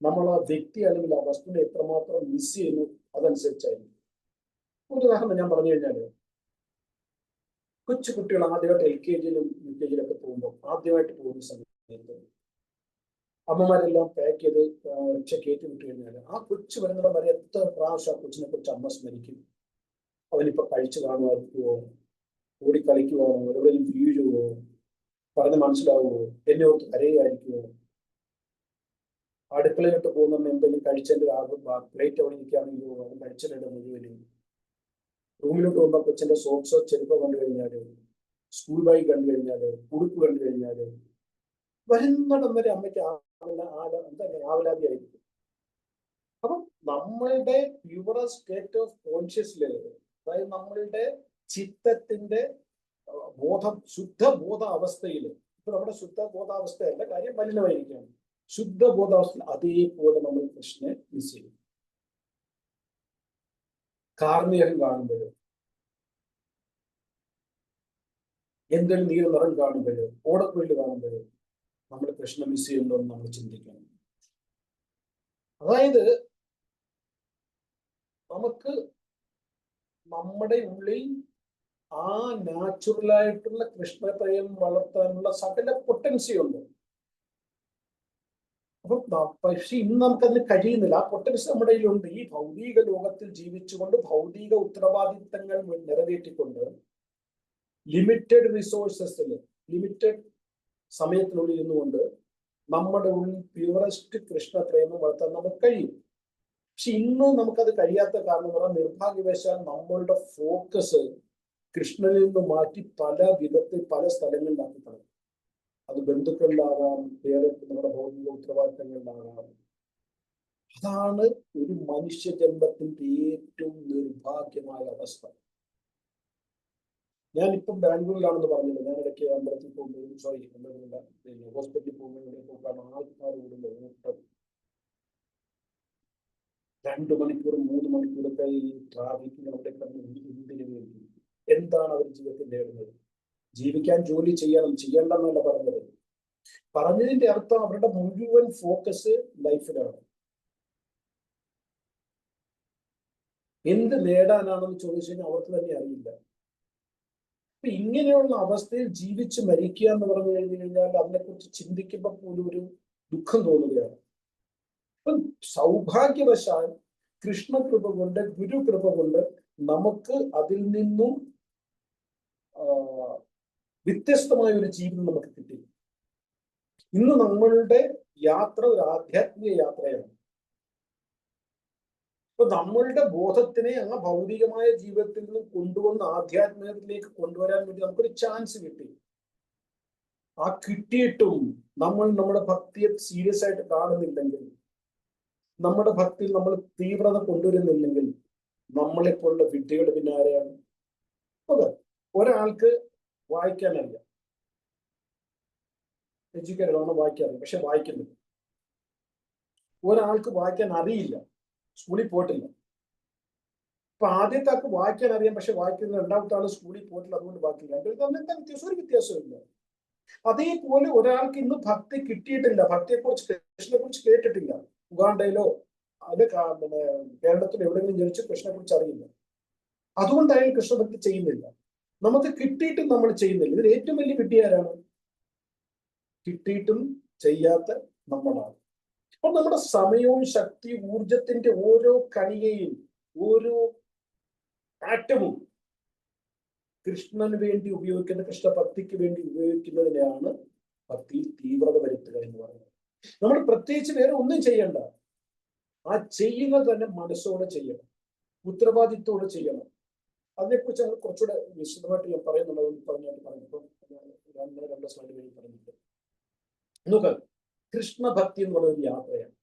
നമ്മൾ ആ വ്യക്തി അല്ലെങ്കിൽ ആ വസ്തുവിനെ എത്രമാത്രം മിസ് ചെയ്യുന്നു അതനുസരിച്ചായിരിക്കും. ഒരു ഉദാഹരണം ഞാൻ പറഞ്ഞു കഴിഞ്ഞാല്, കൊച്ചു കുട്ടികൾ ആദ്യമായിട്ട് LKG-യിലും UKG-യിലൊക്കെ പോകുമ്പോൾ, ആദ്യമായിട്ട് പോകുന്ന സമയത്ത് അമ്മമാരെല്ലാം പാക്ക് ചെയ്ത് കയറ്റി വിട്ടു കഴിഞ്ഞാൽ ആ കൊച്ചു വരുന്നത് വരെ എത്ര പ്രാവശ്യം ആ കൊച്ചിനെ കുറിച്ച് അമ്മ സ്മരിക്കും. അവനിപ്പോ കഴിച്ചു കാണുമായിരിക്കുമോ, ഓടിക്കളിക്കുമോ, എവിടെയും വീഴുമോ, പറഞ്ഞ് മനസ്സിലാവുമോ? എന്നെ ഓർത്ത് കരയായിരിക്കുമോ? അടുക്കളയിലോട്ട് പോകുന്ന എന്തെങ്കിലും കഴിച്ചതിന്റെ പ്ലേറ്റ് അവിടെ ഇരിക്കുകയാണെങ്കിലോ അത് കഴിച്ചിട്ടുണ്ട് മുഴുവനും. റൂമിലോട്ട് പോകുമ്പോൾ കൊച്ചിന്റെ സോക്സോ ചെരുപ്പോ കണ്ടു കഴിഞ്ഞാല്, സ്കൂൾ ബാഗ് കണ്ടു കഴിഞ്ഞാല്, ഉടുപ്പ് കണ്ടു കഴിഞ്ഞാല് വരുന്നിടം വരെ അമ്മയ്ക്ക് ആവലാതിയായിരിക്കും. അപ്പം നമ്മളുടെ pure state of conscious level, അതായത് നമ്മളുടെ ചിത്തത്തിന്റെ ശുദ്ധ ബോധ അവസ്ഥയിൽ, ഇപ്പൊ നമ്മുടെ ശുദ്ധ ബോധാവസ്ഥയല്ല, കാര്യം മലിനമായിരിക്കുകയാണ്. ശുദ്ധ ബോധാവസ്ഥ അതേപോലെ നമ്മൾ കൃഷ്ണനെ മിസ് ചെയ്യും. കാർമേഘം കാണുമ്പോഴോ, എന്തൊരു നീല നിറം കാണുമ്പോഴോ, ഓടക്കുഴൽ കാണുമ്പോഴോ നമ്മൾ കൃഷ്ണ മിസ് ചെയ്യുന്നുണ്ടോ എന്ന് നമ്മൾ ചിന്തിക്കണം. അതായത് നമുക്ക് നമ്മുടെ ഉള്ളിൽ ആ നാച്ചുറലായിട്ടുള്ള കൃഷ്ണപ്രയം വളർത്താനുള്ള സകല പൊട്ടൻസി ഉണ്ട്. അപ്പം പക്ഷെ ഇന്ന് നമുക്കതിന് കഴിയുന്നില്ല. ആ പൊട്ടൻസി നമ്മുടെ കയ്യിലുണ്ട്. ഈ ഭൗതിക ലോകത്തിൽ ജീവിച്ചുകൊണ്ട് ഭൗതിക ഉത്തരവാദിത്തങ്ങൾ നിറവേറ്റിക്കൊണ്ട് ലിമിറ്റഡ് റിസോഴ്സസിൽ, ലിമിറ്റഡ് സമയത്തിനുള്ളിൽ ഇരുന്നുകൊണ്ട് നമ്മുടെ ഉള്ളിൽ പ്യുവറസ്റ്റ് കൃഷ്ണപ്രേമം വളർത്താൻ നമുക്ക് കഴിയും. പക്ഷെ ഇന്ന് നമുക്കത് കഴിയാത്ത കാരണം എന്ന് പറഞ്ഞാൽ നിർഭാഗ്യവശാൽ നമ്മളുടെ ഫോക്കസ് കൃഷ്ണനിൽ നിന്ന് മാറ്റി പല വിധത്തിൽ പല സ്ഥലങ്ങളിലാക്കി കളയും. അത് ബന്ധുക്കളിലാകാം, വേറെ നമ്മുടെ ഭൗതിക ഉത്തരവാദിത്തങ്ങളിലാകാം. അതാണ് ഒരു മനുഷ്യജന്മത്തിന്റെ ഏറ്റവും നിർഭാഗ്യമായ അവസ്ഥ. ഞാനിപ്പം ബാംഗ്ലൂരിലാണെന്ന് പറഞ്ഞില്ല. ഞാൻ ഇടയ്ക്ക് അമ്പലത്തിൽ പോകുമ്പോഴും ഹോസ്പിറ്റലിൽ പോകുമ്പോഴും ആൾക്കാർ കൂടുമ്പോൾ 2 മണിക്കൂർ 3 മണിക്കൂറൊക്കെ ഈ ട്രാഫിക്കിന് അവിടെ എന്തിനു വേണ്ടി? എന്താണ് അവർ ജീവിതത്തിൽ നേടുന്നത്? ജീവിക്കാൻ ജോലി ചെയ്യണ്ടെന്നല്ല പറഞ്ഞത്. പറഞ്ഞതിന്റെ അർത്ഥം അവരുടെ മുഴുവൻ ഫോക്കസ് ലൈഫിലാണ്. എന്ത് നേടാനാണെന്ന് ചോദിച്ചു കഴിഞ്ഞാൽ അവർക്ക് തന്നെ അറിയില്ല. അപ്പൊ ഇങ്ങനെയുള്ള അവസ്ഥയിൽ ജീവിച്ച് മരിക്കുക എന്ന് പറഞ്ഞു കഴിഞ്ഞാൽ അതിനെക്കുറിച്ച് ചിന്തിക്കുമ്പോൾ പോലും ഒരു ദുഃഖം തോന്നുകയാണ്. അപ്പം സൗഭാഗ്യവശാൽ കൃഷ്ണകൃപ കൊണ്ട്, ഗുരുകൃപ കൊണ്ട് നമുക്ക് അതിൽ നിന്നും വ്യത്യസ്തമായ ഒരു ജീവിതം നമുക്ക് കിട്ടി. ഇന്ന് നമ്മളുടെ യാത്ര ഒരു ആധ്യാത്മിക യാത്രയാണ്. അപ്പൊ നമ്മളുടെ ബോധത്തിനെ ആ ഭൗതികമായ ജീവിതത്തിൽ നിന്ന് കൊണ്ടുവന്ന് ആധ്യാത്മികത്തിലേക്ക് കൊണ്ടുവരാൻ വേണ്ടി നമുക്കൊരു ചാൻസ് കിട്ടി. ആ കിട്ടിയിട്ടും നമ്മൾ നമ്മുടെ ഭക്തിയെ സീരിയസ് ആയിട്ട് കാണുന്നില്ലെങ്കിൽ, നമ്മുടെ ഭക്തിയിൽ നമ്മൾ തീവ്രത കൊണ്ടുവരുന്നില്ലെങ്കിൽ നമ്മളെപ്പോലുള്ള വിദ്യയുടെ പിന്നാരെയാണ്. അതെ, ഒരാൾക്ക് വായിക്കാൻ അറിയാം, എഡ്യൂക്കേറ്റഡ് ആണ്, വായിക്കാറില്ല, പക്ഷെ വായിക്കുന്നില്ല. ഒരാൾക്ക് വായിക്കാൻ അറിയില്ല, സ്കൂളിൽ പോയിട്ടില്ല. അപ്പൊ ആദ്യത്തെ ആൾക്ക് വായിക്കാൻ അറിയാം, പക്ഷെ വായിക്കുന്നത്. രണ്ടാമത്തെ ആള് സ്കൂളിൽ പോയിട്ടില്ല, അതുകൊണ്ട് വായിക്കില്ല. എന്താ വ്യത്യാസം? ഒരു വ്യത്യാസമില്ല. അതേപോലെ ഒരാൾക്ക് ഇന്ന് ഭക്തി കിട്ടിയിട്ടില്ല, ഭക്തിയെക്കുറിച്ച്, കൃഷ്ണനെ കുറിച്ച് കേട്ടിട്ടില്ല, ഉഗാണ്ടയിലോ അത് കേരളത്തിൽ എവിടെയെങ്കിലും ജനിച്ച് കൃഷ്ണനെ കുറിച്ച് അറിയില്ല, അതുകൊണ്ട് അയാൾ കൃഷ്ണഭക്തി ചെയ്യുന്നില്ല. നമുക്ക് കിട്ടിയിട്ടും നമ്മൾ ചെയ്യുന്നില്ല. ഇതിൽ ഏറ്റവും വലിയ വിഡ്ഢി ആരാണ്? കിട്ടിയിട്ടും ചെയ്യാത്ത നമ്മളാണ്. അപ്പൊ നമ്മുടെ സമയവും ശക്തിയും ഊർജത്തിന്റെ ഓരോ കണികയും ഓരോ ആറ്റവും കൃഷ്ണന് വേണ്ടി ഉപയോഗിക്കുന്ന, കൃഷ്ണഭക്തിക്ക് വേണ്ടി ഉപയോഗിക്കുന്നതിനെയാണ് ഭക്തിയിൽ തീവ്രത വരുത്തുക എന്ന് പറയുന്നത്. നമ്മൾ പ്രത്യേകിച്ച് വേറെ ഒന്നും ചെയ്യണ്ട. ആ ചെയ്യുന്നത് തന്നെ മനസ്സോടെ ചെയ്യണം, ഉത്തരവാദിത്തോടെ ചെയ്യണം. അതിനെക്കുറിച്ച് കുറച്ചുകൂടെ വിശദമായിട്ട് ഞാൻ പറയുന്നുള്ളത് പറഞ്ഞപ്പോൾ 2 സ്ലൈഡ് കഴിഞ്ഞ് പറഞ്ഞിട്ട് നോക്ക്. കൃഷ്ണഭക്തി എന്ന് പറയുന്ന ഒരു യാത്രയാണ്.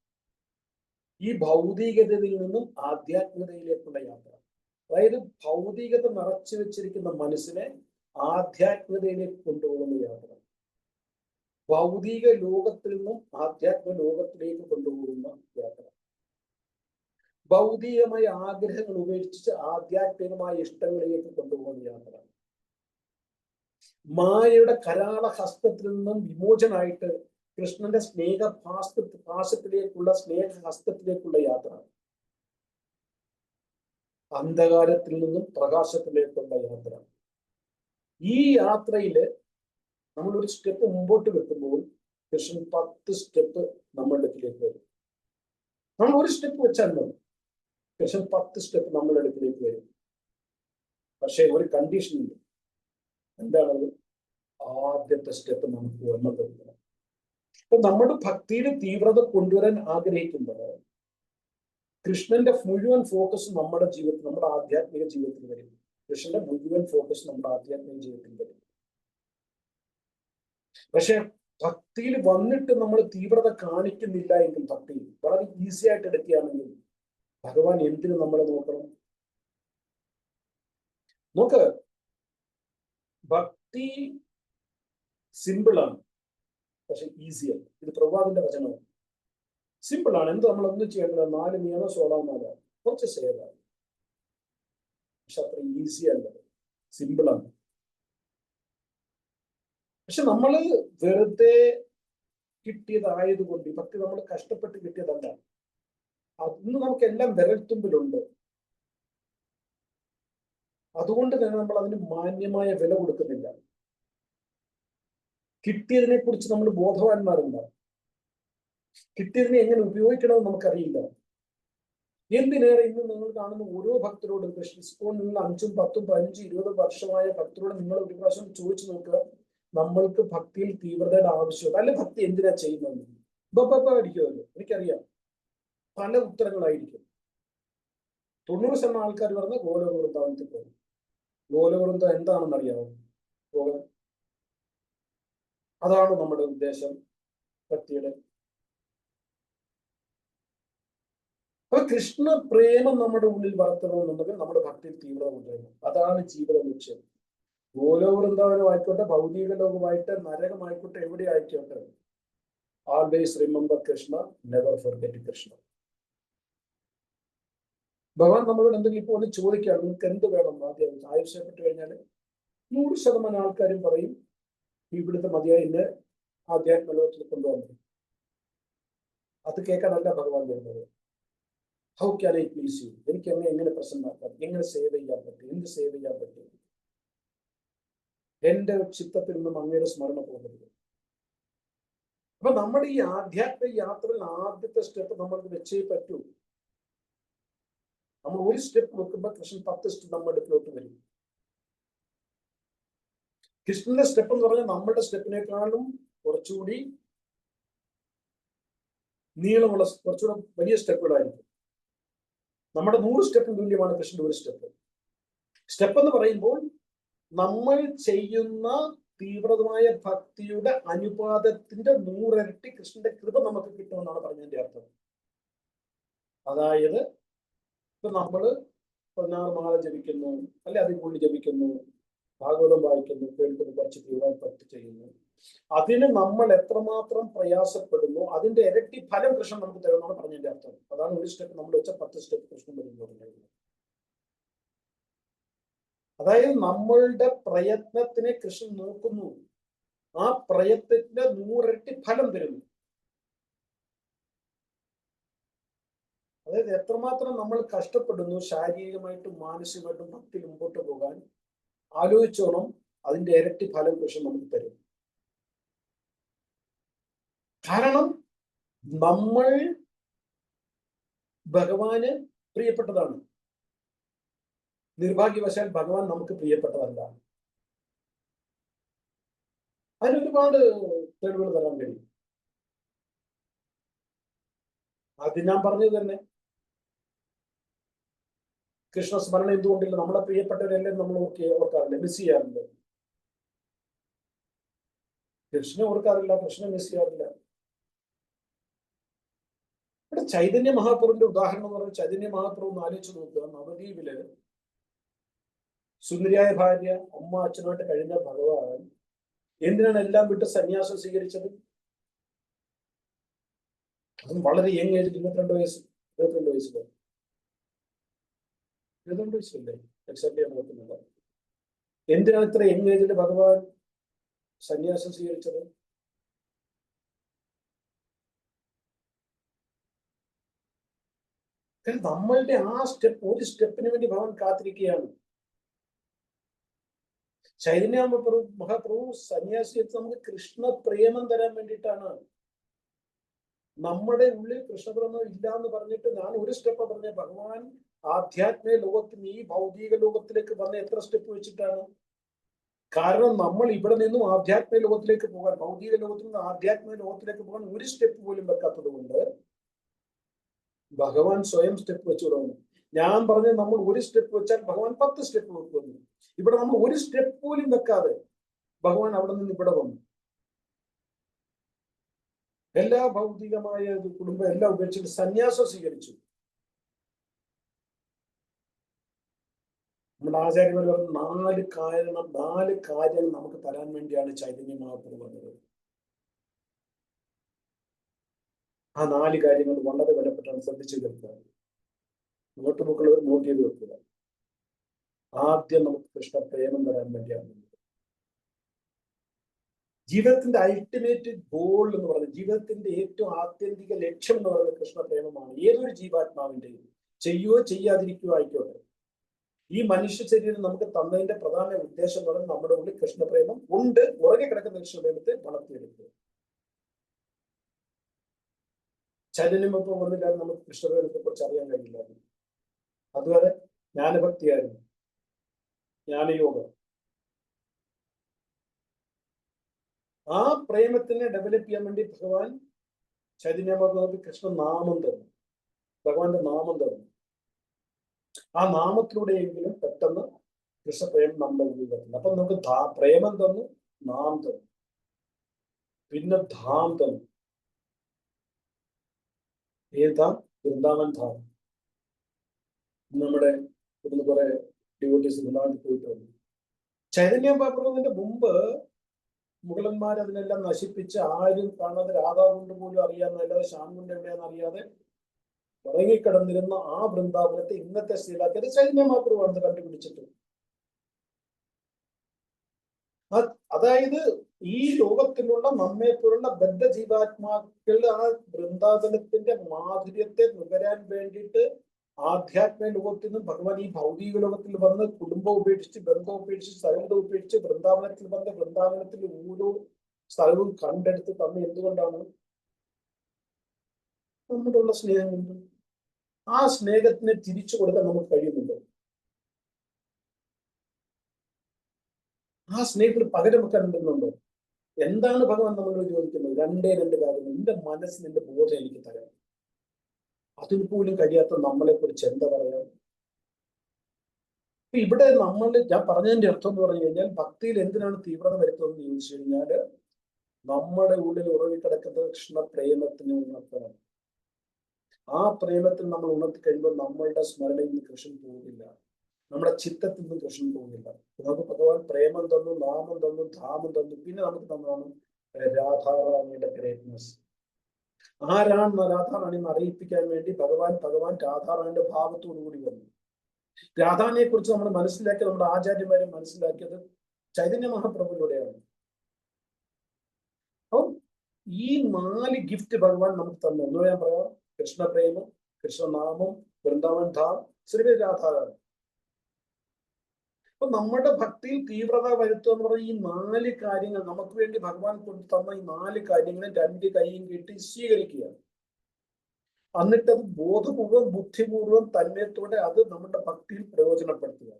ഈ ഭൗതികതയിൽ നിന്നും ആധ്യാത്മികതയിലേക്കുള്ള യാത്ര. അതായത് ഭൗതികത നിറച്ചു വെച്ചിരിക്കുന്ന മനസ്സിനെ ആധ്യാത്മികതയിലേക്ക് കൊണ്ടുപോകുന്ന യാത്ര. ഭൗതിക ലോകത്തിൽ നിന്നും ആധ്യാത്മിക ലോകത്തിലേക്ക് കൊണ്ടുപോകുന്ന യാത്ര. ഭൗതികമായ ആഗ്രഹങ്ങൾ ഉപേക്ഷിച്ച് ആധ്യാത്മികമായ ഇഷ്ടങ്ങളിലേക്ക് കൊണ്ടുപോകുന്ന യാത്ര. മായയുടെ കരാള ഹസ്തത്തിൽ നിന്നും വിമോചനായിട്ട് കൃഷ്ണന്റെ പാശത്തിലേക്കുള്ള സ്നേഹഹസ്തത്തിലേക്കുള്ള യാത്ര. അന്ധകാരത്തിൽ നിന്നും പ്രകാശത്തിലേക്കുള്ള യാത്ര. ഈ യാത്രയില് നമ്മളൊരു സ്റ്റെപ്പ് മുമ്പോട്ട് വെക്കുമ്പോൾ കൃഷ്ണൻ 10 സ്റ്റെപ്പ് നമ്മളുടെ അടുക്കിലേക്ക് വരും. നമ്മൾ ഒരു സ്റ്റെപ്പ് വെച്ചാൽ മതി, കൃഷ്ണൻ 10 സ്റ്റെപ്പ് നമ്മളുടെ അടുക്കിലേക്ക് വരും. പക്ഷെ ഒരു കണ്ടീഷൻ ഉണ്ട്. എന്താണത്? ആദ്യത്തെ സ്റ്റെപ്പ് നമുക്ക് ഓർമ്മ തരുന്നത്. അപ്പൊ നമ്മുടെ ഭക്തിയിൽ തീവ്രത കൊണ്ടുവരാൻ ആഗ്രഹിക്കുമ്പോൾ കൃഷ്ണന്റെ മുഴുവൻ ഫോക്കസ് നമ്മുടെ ജീവിതത്തിൽ, നമ്മുടെ ആധ്യാത്മിക ജീവിതത്തിൽ വരും. കൃഷ്ണന്റെ മുഴുവൻ ഫോക്കസ് നമ്മുടെ ആധ്യാത്മിക ജീവിതത്തിൽ വരും. പക്ഷെ ഭക്തിയിൽ വന്നിട്ട് നമ്മൾ തീവ്രത കാണിക്കുന്നില്ല എങ്കിൽ, ഭക്തി വളരെ ഈസി ആയിട്ട് എടുക്കുകയാണെങ്കിൽ, ഭഗവാൻ എന്തിനു നമ്മളെ നോക്കണം? നോക്ക്, ഭക്തി സിമ്പിളാണ്, പക്ഷെ ഈസിയാണ്. ഇത് പ്രഭാതിന്റെ വചനമാണ്. സിമ്പിളാണ്. എന്ത് നമ്മളൊന്നും ചെയ്യേണ്ടത്? 4 നിയമ 16 കുറച്ച് സേവാണ്. പക്ഷെ അത്ര ഈസി അല്ല, സിമ്പിളാണ്. പക്ഷെ നമ്മൾ വെറുതെ കിട്ടിയതായതുകൊണ്ട്, ഭക്തി നമ്മൾ കഷ്ടപ്പെട്ട് കിട്ടിയതല്ല. അന്ന് നമുക്ക് എല്ലാം വിരൽത്തുമ്പിലുണ്ട്. അതുകൊണ്ട് തന്നെ നമ്മൾ അതിന് മാന്യമായ വില കൊടുക്കുന്നില്ല. കിട്ടിയതിനെ കുറിച്ച് നമ്മൾ ബോധവാന്മാരല്ല. കിട്ടിയതിനെ എങ്ങനെ ഉപയോഗിക്കണമെന്ന് നമുക്കറിയില്ല. എന്തിനേറെ ഇന്ന് നിങ്ങൾ കാണുന്ന ഓരോ ഭക്തരോടും, ഇപ്പോൾ നിങ്ങൾ 5, 10, 15, 20 വർഷമായ ഭക്തരോട് നിങ്ങൾ ഒരു പ്രാവശ്യം ചോദിച്ചു നോക്കുക, നമ്മൾക്ക് ഭക്തിയിൽ തീവ്രതയുടെ ആവശ്യമുണ്ട്, അല്ലെ ഭക്തി എന്തിനാ ചെയ്യുന്നത്? അടിക്കുമല്ലോ, എനിക്കറിയാം. പല ഉത്തരങ്ങളായിരിക്കും. 90% ആൾക്കാർ പറഞ്ഞ ഗോലോകവൃന്ദാവനത്തിൽ പോകും. ഗോലോകവൃന്ദം എന്താണെന്ന് അറിയാമോ? പോകാൻ. അതാണ് നമ്മുടെ ഉദ്ദേശം ഭക്തിയുടെ. അപ്പൊ കൃഷ്ണ പ്രേമം നമ്മുടെ ഉള്ളിൽ വളർത്തണമെന്നുണ്ടെങ്കിൽ നമ്മുടെ ഭക്തിയിൽ തീവ്രത കൊണ്ടുവരണം. അതാണ് ജീവിത ലക്ഷ്യം. ഗോലോകവൃന്ദാവനമായിക്കോട്ടെ, ഭൗതിക ലോകമായിട്ട്, നരകമായിക്കോട്ടെ, എവിടെ ആയിക്കോട്ടെ, always remember Krishna, never forget Krishna. ഭഗവാൻ നമ്മളോട് എന്തെങ്കിലും ഇപ്പോൾ ഒന്ന് ചോദിക്കുകയാണ്, നിങ്ങൾക്ക് എന്ത് വേണം? ആദ്യം ആവശ്യപ്പെട്ട് കഴിഞ്ഞാൽ 100% ആൾക്കാരും പറയും, ഇവിടുത്തെ മതിയായി എന്നെ ആധ്യാത്മ ലോകത്തിൽ കൊണ്ടുവന്നു. അത് കേൾക്കാനല്ല ഭഗവാൻ വരുന്നത്. How can I please you? എനിക്ക് എങ്ങനെ പ്രസന്നമാക്കാം? എങ്ങനെ സേവ് ചെയ്യാൻ പറ്റും? എന്ത് സേവ് ചെയ്യാൻ പറ്റും? എന്റെ ചിത്തത്തിൽ നിന്നും അങ്ങയുടെ സ്മരണ പോകരുത്. അപ്പൊ നമ്മുടെ ഈ ആധ്യാത്മിക യാത്രയിൽ ആദ്യത്തെ സ്റ്റെപ്പ് നമ്മൾക്ക് വെച്ചേ പറ്റൂ. നമ്മൾ ഒരു സ്റ്റെപ്പ് വെക്കുമ്പോൾ കൃഷ്ണൻ 10 സ്റ്റെപ്പ് നമ്മുടെ അടുത്തിലോട്ട് വരും. കൃഷ്ണന്റെ സ്റ്റെപ്പ് എന്ന് പറഞ്ഞാൽ നമ്മുടെ സ്റ്റെപ്പിനേക്കാളും കുറച്ചുകൂടി നീളമുള്ള, കുറച്ചുകൂടെ വലിയ സ്റ്റെപ്പുകളായിരിക്കും. നമ്മുടെ 100 സ്റ്റെപ്പിന് തുല്യമാണ് കൃഷ്ണന്റെ ഒരു സ്റ്റെപ്പ്. സ്റ്റെപ്പ് എന്ന് പറയുമ്പോൾ നമ്മൾ ചെയ്യുന്ന തീവ്രമായ ഭക്തിയുടെ അനുപാതത്തിന്റെ 100 ഇരട്ടി കൃഷ്ണന്റെ കൃപ നമുക്ക് കിട്ടുമെന്നാണ് പറഞ്ഞതിന്റെ അർത്ഥം. അതായത് ഇപ്പൊ നമ്മള് 16 മാല ജപിക്കുന്നു, അല്ലെ അതിൽ കൂടുതൽ ജപിക്കുന്നു, ഭാഗവതം വായിക്കുന്നു, കേൾക്കുന്നു, കുറച്ച് തീവ്ര ഭക്തി ചെയ്യുന്നു, അതിന് നമ്മൾ എത്രമാത്രം പ്രയാസപ്പെടുന്നു അതിന്റെ ഇരട്ടി ഫലം കൃഷ്ണൻ നമുക്ക് തരുമെന്നാണ് പറഞ്ഞതിന്റെ അർത്ഥം. അതാണ് ഒരു സ്റ്റെപ്പ് നമ്മൾ വെച്ച 10 സ്റ്റെപ്പ് കൃഷ്ണൻ വരുന്നത്. അതായത് നമ്മളുടെ പ്രയത്നത്തിനെ കൃഷ്ണൻ നോക്കുന്നു, ആ പ്രയത്നത്തിന്റെ 100 ഇരട്ടി ഫലം തരുന്നു. അതായത് എത്രമാത്രം നമ്മൾ കഷ്ടപ്പെടുന്നു ശാരീരികമായിട്ടും മാനസികമായിട്ടും ഭക്തി മുമ്പോട്ട് പോകാൻ, ആലോചിച്ചോണം, അതിന്റെ ഇരട്ടി ഫലം കൃഷ്ണൻ നമുക്ക് തരും. കാരണം നമ്മൾ ഭഗവാന് പ്രിയപ്പെട്ടതാണ്. നിർഭാഗ്യവശാൽ ഭഗവാൻ നമുക്ക് പ്രിയപ്പെട്ടതല്ല. അതിനൊരുപാട് തെളിവുകൾ തരാൻ കഴിയും. അത് ഞാൻ പറഞ്ഞത് തന്നെ, കൃഷ്ണ സ്മരണ എന്തുകൊണ്ടില്ല? നമ്മളെ പ്രിയപ്പെട്ടവരെല്ലാം നമ്മൾ ഓർക്കാറില്ല, മിസ് ചെയ്യാറില്ല. കൃഷ്ണനെ ഓർക്കാറില്ല, കൃഷ്ണനെ മിസ് ചെയ്യാറില്ല. ഇവിടെ ചൈതന്യ മഹാപ്രഭുവിന്റെ ഉദാഹരണം എന്ന് പറഞ്ഞാൽ, ചൈതന്യ മഹാപ്രഭു ഒന്ന് ആലോചിച്ച് നോക്കുക. നവദ്വീപില് സുന്ദരിയായ ഭാര്യ, അമ്മ, അച്ഛനായിട്ട് കഴിഞ്ഞ ഭഗവാൻ എന്തിനാണ് എല്ലാം വിട്ട് സന്യാസം സ്വീകരിച്ചത്? അതും വളരെ യങ് ഏജ്, 22 വയസ്സില്. 22 വയസ്സല്ലേ എക്സാക്ട്ലി ഞാൻ നോക്കുന്നില്ല. എന്തിനാണ് ഇത്ര യങ് ഏജിൽ ഭഗവാൻ സന്യാസം സ്വീകരിച്ചത്? നമ്മളുടെ ആ സ്റ്റെപ്പ്, ഒരു സ്റ്റെപ്പിന് വേണ്ടി ഭഗവാൻ കാത്തിരിക്കുകയാണ്. ചൈതന്യ മഹാപ്രഭു സന്യാസി നമുക്ക് കൃഷ്ണ പ്രേമം തരാൻ വേണ്ടിയിട്ടാണ്. നമ്മുടെ ഉള്ളിൽ കൃഷ്ണപ്രേമം ഇല്ല എന്ന് പറഞ്ഞിട്ട് ഞാൻ ഒരു സ്റ്റെപ്പ് പറഞ്ഞ, ഭഗവാൻ ആധ്യാത്മിക ലോകത്തിന്, ഈ ഭൗതിക ലോകത്തിലേക്ക് വന്ന എത്ര സ്റ്റെപ്പ് വെച്ചിട്ടാണ്? കാരണം നമ്മൾ ഇവിടെ നിന്നും ആധ്യാത്മിക ലോകത്തിലേക്ക് പോകാൻ, ഭൗതിക ലോകത്തിൽ നിന്ന് ആധ്യാത്മിക ലോകത്തിലേക്ക് പോകാൻ ഒരു സ്റ്റെപ്പ് പോലും വെക്കാത്തത് കൊണ്ട് ഭഗവാൻ സ്വയം സ്റ്റെപ്പ് വെച്ചു തുടങ്ങുന്നു. ഞാൻ പറഞ്ഞത് നമ്മൾ ഒരു സ്റ്റെപ്പ് വെച്ചാൽ ഭഗവാൻ 10 സ്റ്റെപ്പ് വെക്കുന്നു. ഇവിടെ നമ്മൾ ഒരു സ്റ്റെപ്പ് പോലും വെക്കാതെ ഭഗവാൻ അവിടെ നിന്ന് ഇവിടെ വന്നു. എല്ലാ ഭൗതികമായ കുടുംബം എല്ലാം ഉപേക്ഷിച്ച് സന്യാസം സ്വീകരിച്ചു. നമ്മുടെ ആചാര്യന്മാർ പറഞ്ഞ 4 കാര്യങ്ങൾ നമുക്ക് തരാൻ വേണ്ടിയാണ് ചൈതന്യ മഹാപ്രഭു വന്നത്. ആ 4 കാര്യങ്ങൾ വളരെ വിലപ്പെട്ടാണ്. ശ്രദ്ധിച്ചു കേൾക്കുക. നോട്ട് ബുക്കുള്ളവർ നോട്ട് ചെയ്ത് വെക്കുക. ആദ്യം നമുക്ക് കൃഷ്ണ പ്രേമം തരാൻ വേണ്ടിയാണ്. ജീവിതത്തിന്റെ അൾട്ടിമേറ്റ് ഗോൾ എന്ന് പറയുന്നത്, ജീവിതത്തിന്റെ ഏറ്റവും ആത്യന്തിക ലക്ഷ്യം എന്ന് പറയുന്നത് കൃഷ്ണ പ്രേമമാണ്. ഏതൊരു ജീവാത്മാവിന്റെയും ചെയ്യുകയോ ചെയ്യാതിരിക്കുകയോ ആയിക്കോട്ടെ, ഈ മനുഷ്യ ശരീരം നമുക്ക് തന്നതിന്റെ പ്രധാന ഉദ്ദേശം എന്ന് പറയുന്നത് നമ്മുടെ ഉള്ളിൽ കൃഷ്ണപ്രേമം ഉണ്ട്. ഉറങ്ങി കിടക്കുന്ന കൃഷ്ണപ്രേമത്തെ വളർത്തിയെടുക്കുക. ചൈതന്യമൊപ്പം വന്നില്ലാതെ നമുക്ക് കൃഷ്ണപ്രേമത്തെ കുറിച്ച് അറിയാൻ കഴിയില്ലായിരുന്നു. അതുവരെ ജ്ഞാനഭക്തിയായിരുന്നു, ജ്ഞാനയോഗം. ആ പ്രേമത്തിനെ ഡെവലപ്പ് ചെയ്യാൻ വേണ്ടി ഭഗവാൻ ചൈതന്യമൊപ്പം കൃഷ്ണ നാമം തന്നു, ഭഗവാന്റെ നാമം തന്നു. ആ നാമത്തിലൂടെയെങ്കിലും പെട്ടെന്ന് കൃഷ്ണപ്രേമം നമ്മുടെ ഉള്ളിൽ വരുന്നു. അപ്പൊ നമുക്ക് പ്രേമം തന്നു, നാം തന്നു, പിന്നെ ധാം തന്നു. ഏതാ? വൃന്ദാവൻ ധാം. നമ്മുടെ ഇവിടുന്ന് കുറെ ഡിവോട്ടീസ് വൃന്ദാവനത്തിൽ പോയിട്ട് വന്നു. ചൈതന്യ മഹാപ്രഭുവിന്റെ മുമ്പ് മുഗളന്മാർ അതിനെല്ലാം നശിപ്പിച്ച് ആരും കാണാതെ, രാധാകുണ്ട് പോലും അറിയാന്നല്ലാതെ, ശ്യാംകുണ്ട് എവിടെയാണെന്ന് അറിയാതെ ഉറങ്ങിക്കിടന്നിരുന്ന ആ വൃന്ദാവനത്തെ ഇന്നത്തെ സ്ഥിതിയിലാക്കിയത് ചൈതന്യ മഹാപ്രഭുവാണ് കണ്ടുപിടിച്ചിട്ട്. അതായത് ഈ ലോകത്തിലുള്ള നമ്മെപ്പോലുള്ള ബദ്ധ ജീവാത്മാക്കൾ ആ വൃന്ദാവനത്തിന്റെ മാധുര്യത്തെ നുകരാൻ വേണ്ടിയിട്ട് ആധ്യാത്മിക ലോകത്തിൽ നിന്ന് ഭഗവാൻ ഈ ഭൗതിക ലോകത്തിൽ വന്ന് കുടുംബം ഉപേക്ഷിച്ച്, ബന്ധം ഉപേക്ഷിച്ച്, സ്ഥലം ഉപേക്ഷിച്ച് വൃന്ദാവനത്തിൽ വന്ന് വൃന്ദാവനത്തിൽ ഓരോ സ്ഥലവും കണ്ടെടുത്ത് തന്ന എന്തുകൊണ്ടാണ്? നമ്മളുള്ള സ്നേഹം കൊണ്ട്. ആ സ്നേഹത്തിനെ തിരിച്ചു കൊടുക്കാൻ നമുക്ക് കഴിയുന്നുണ്ടോ? ആ സ്നേഹത്തിന് പകരം വെക്കാൻ ഉണ്ടെന്നുണ്ടോ? എന്താണ് ഭഗവാൻ നമ്മളോട് ചോദിക്കുന്നത്? 2 കാര്യങ്ങൾ. നിന്റെ മനസ്സ്, നിന്റെ ബോധം എനിക്ക് തരാം. അതിന് പോലും കഴിയാത്ത നമ്മളെ കുറിച്ച് എന്താ പറയാ? ഇവിടെ ഞാൻ പറഞ്ഞതിന്റെ അർത്ഥം എന്ന് പറഞ്ഞു കഴിഞ്ഞാൽ, ഭക്തിയിൽ എന്തിനാണ് തീവ്രത വരുത്തുന്നതെന്ന് ചോദിച്ചു കഴിഞ്ഞാല്, നമ്മുടെ ഉള്ളിൽ ഉറങ്ങിക്കിടക്കുന്ന കൃഷ്ണ പ്രേമത്തിന് ഉണർത്തണം. ആ പ്രേമത്തിൽ നമ്മൾ ഉണർത്തി കഴിയുമ്പോൾ നമ്മളുടെ സ്മരണയിൽ നിന്ന് കൃഷ്ണൻ പോകില്ല, നമ്മുടെ ചിത്തത്തിൽ നിന്ന് കൃഷ്ണൻ പോകില്ല. നമുക്ക് ഭഗവാൻ പ്രേമം തന്നു, നാമം തന്നു, ധാമം തന്നു. പിന്നെ നമുക്ക് തന്നാണ് രാധാറാണിയുടെ ഗ്രേറ്റ്നെസ്. ആരാണ് രാധാറാണി എന്ന് അറിയിപ്പിക്കാൻ വേണ്ടി ഭഗവാൻ രാധാറാണിയുടെ ഭാവത്തോടു കൂടി വന്നു. രാധാറിനെ കുറിച്ച് നമ്മൾ മനസ്സിലാക്കിയത്, നമ്മുടെ ആചാര്യന്മാരെ മനസ്സിലാക്കിയത് ചൈതന്യ മഹാപ്രഭുവിലൂടെയാണ്. അപ്പം ഈ 4 ഗിഫ്റ്റ് ഭഗവാൻ നമുക്ക് തന്നു. എന്ന് ഞാൻ പറയാം: കൃഷ്ണപ്രേമം, കൃഷ്ണനാമം, വൃന്ദാവൻ ധാം, ശ്രീ രാധാറാണി. അപ്പൊ നമ്മുടെ ഭക്തിയിൽ തീവ്രത വരുത്തുക എന്ന് പറഞ്ഞ ഈ 4 കാര്യങ്ങൾ നമുക്ക് വേണ്ടി ഭഗവാൻ കൊണ്ടു തന്ന ഈ 4 കാര്യങ്ങളെ 2 കൈയും കെട്ടി സ്വീകരിക്കുക. എന്നിട്ടത് ബോധപൂർവം, ബുദ്ധിപൂർവം, തന്മയത്തോടെ അത് നമ്മുടെ ഭക്തിയിൽ പ്രയോജനപ്പെടുത്തുക.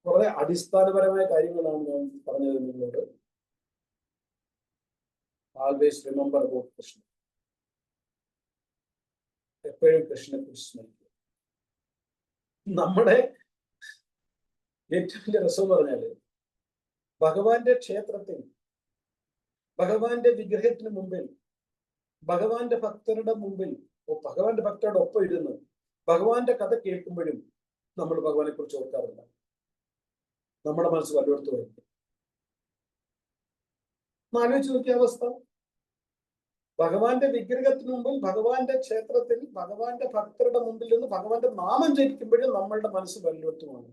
കുറെ അടിസ്ഥാനപരമായ കാര്യങ്ങളാണ് ഞാൻ പറഞ്ഞത് നിങ്ങളോട്. Always remember about Krishna. എപ്പോഴും കൃഷ്ണനെ കുറിച്ച് സ്മരിക്കുക. നമ്മുടെ ഏറ്റവും വലിയ രസം എന്ന് പറഞ്ഞാല്, ഭഗവാന്റെ ക്ഷേത്രത്തിൽ, ഭഗവാന്റെ വിഗ്രഹത്തിന് മുമ്പിൽ, ഭഗവാന്റെ ഭക്തരുടെ മുമ്പിൽ, ഭഗവാന്റെ ഭക്തരുടെ ഒപ്പം ഇരുന്ന് ഭഗവാന്റെ കഥ കേൾക്കുമ്പോഴും നമ്മൾ ഭഗവാനെ കുറിച്ച് ഓർക്കാറില്ല. നമ്മുടെ മനസ്സ് വല്ലയിടത്ത് വരും. ആലോചിച്ച് നോക്കിയ അവസ്ഥ. ഭഗവാന്റെ വിഗ്രഹത്തിന് മുമ്പിൽ, ഭഗവാന്റെ ക്ഷേത്രത്തിൽ, ഭഗവാന്റെ ഭക്തരുടെ മുമ്പിൽ നിന്ന് ഭഗവാന്റെ നാമം ജപിക്കുമ്പോഴും നമ്മളുടെ മനസ്സ് വല്ലയിടത്തുമാണ്.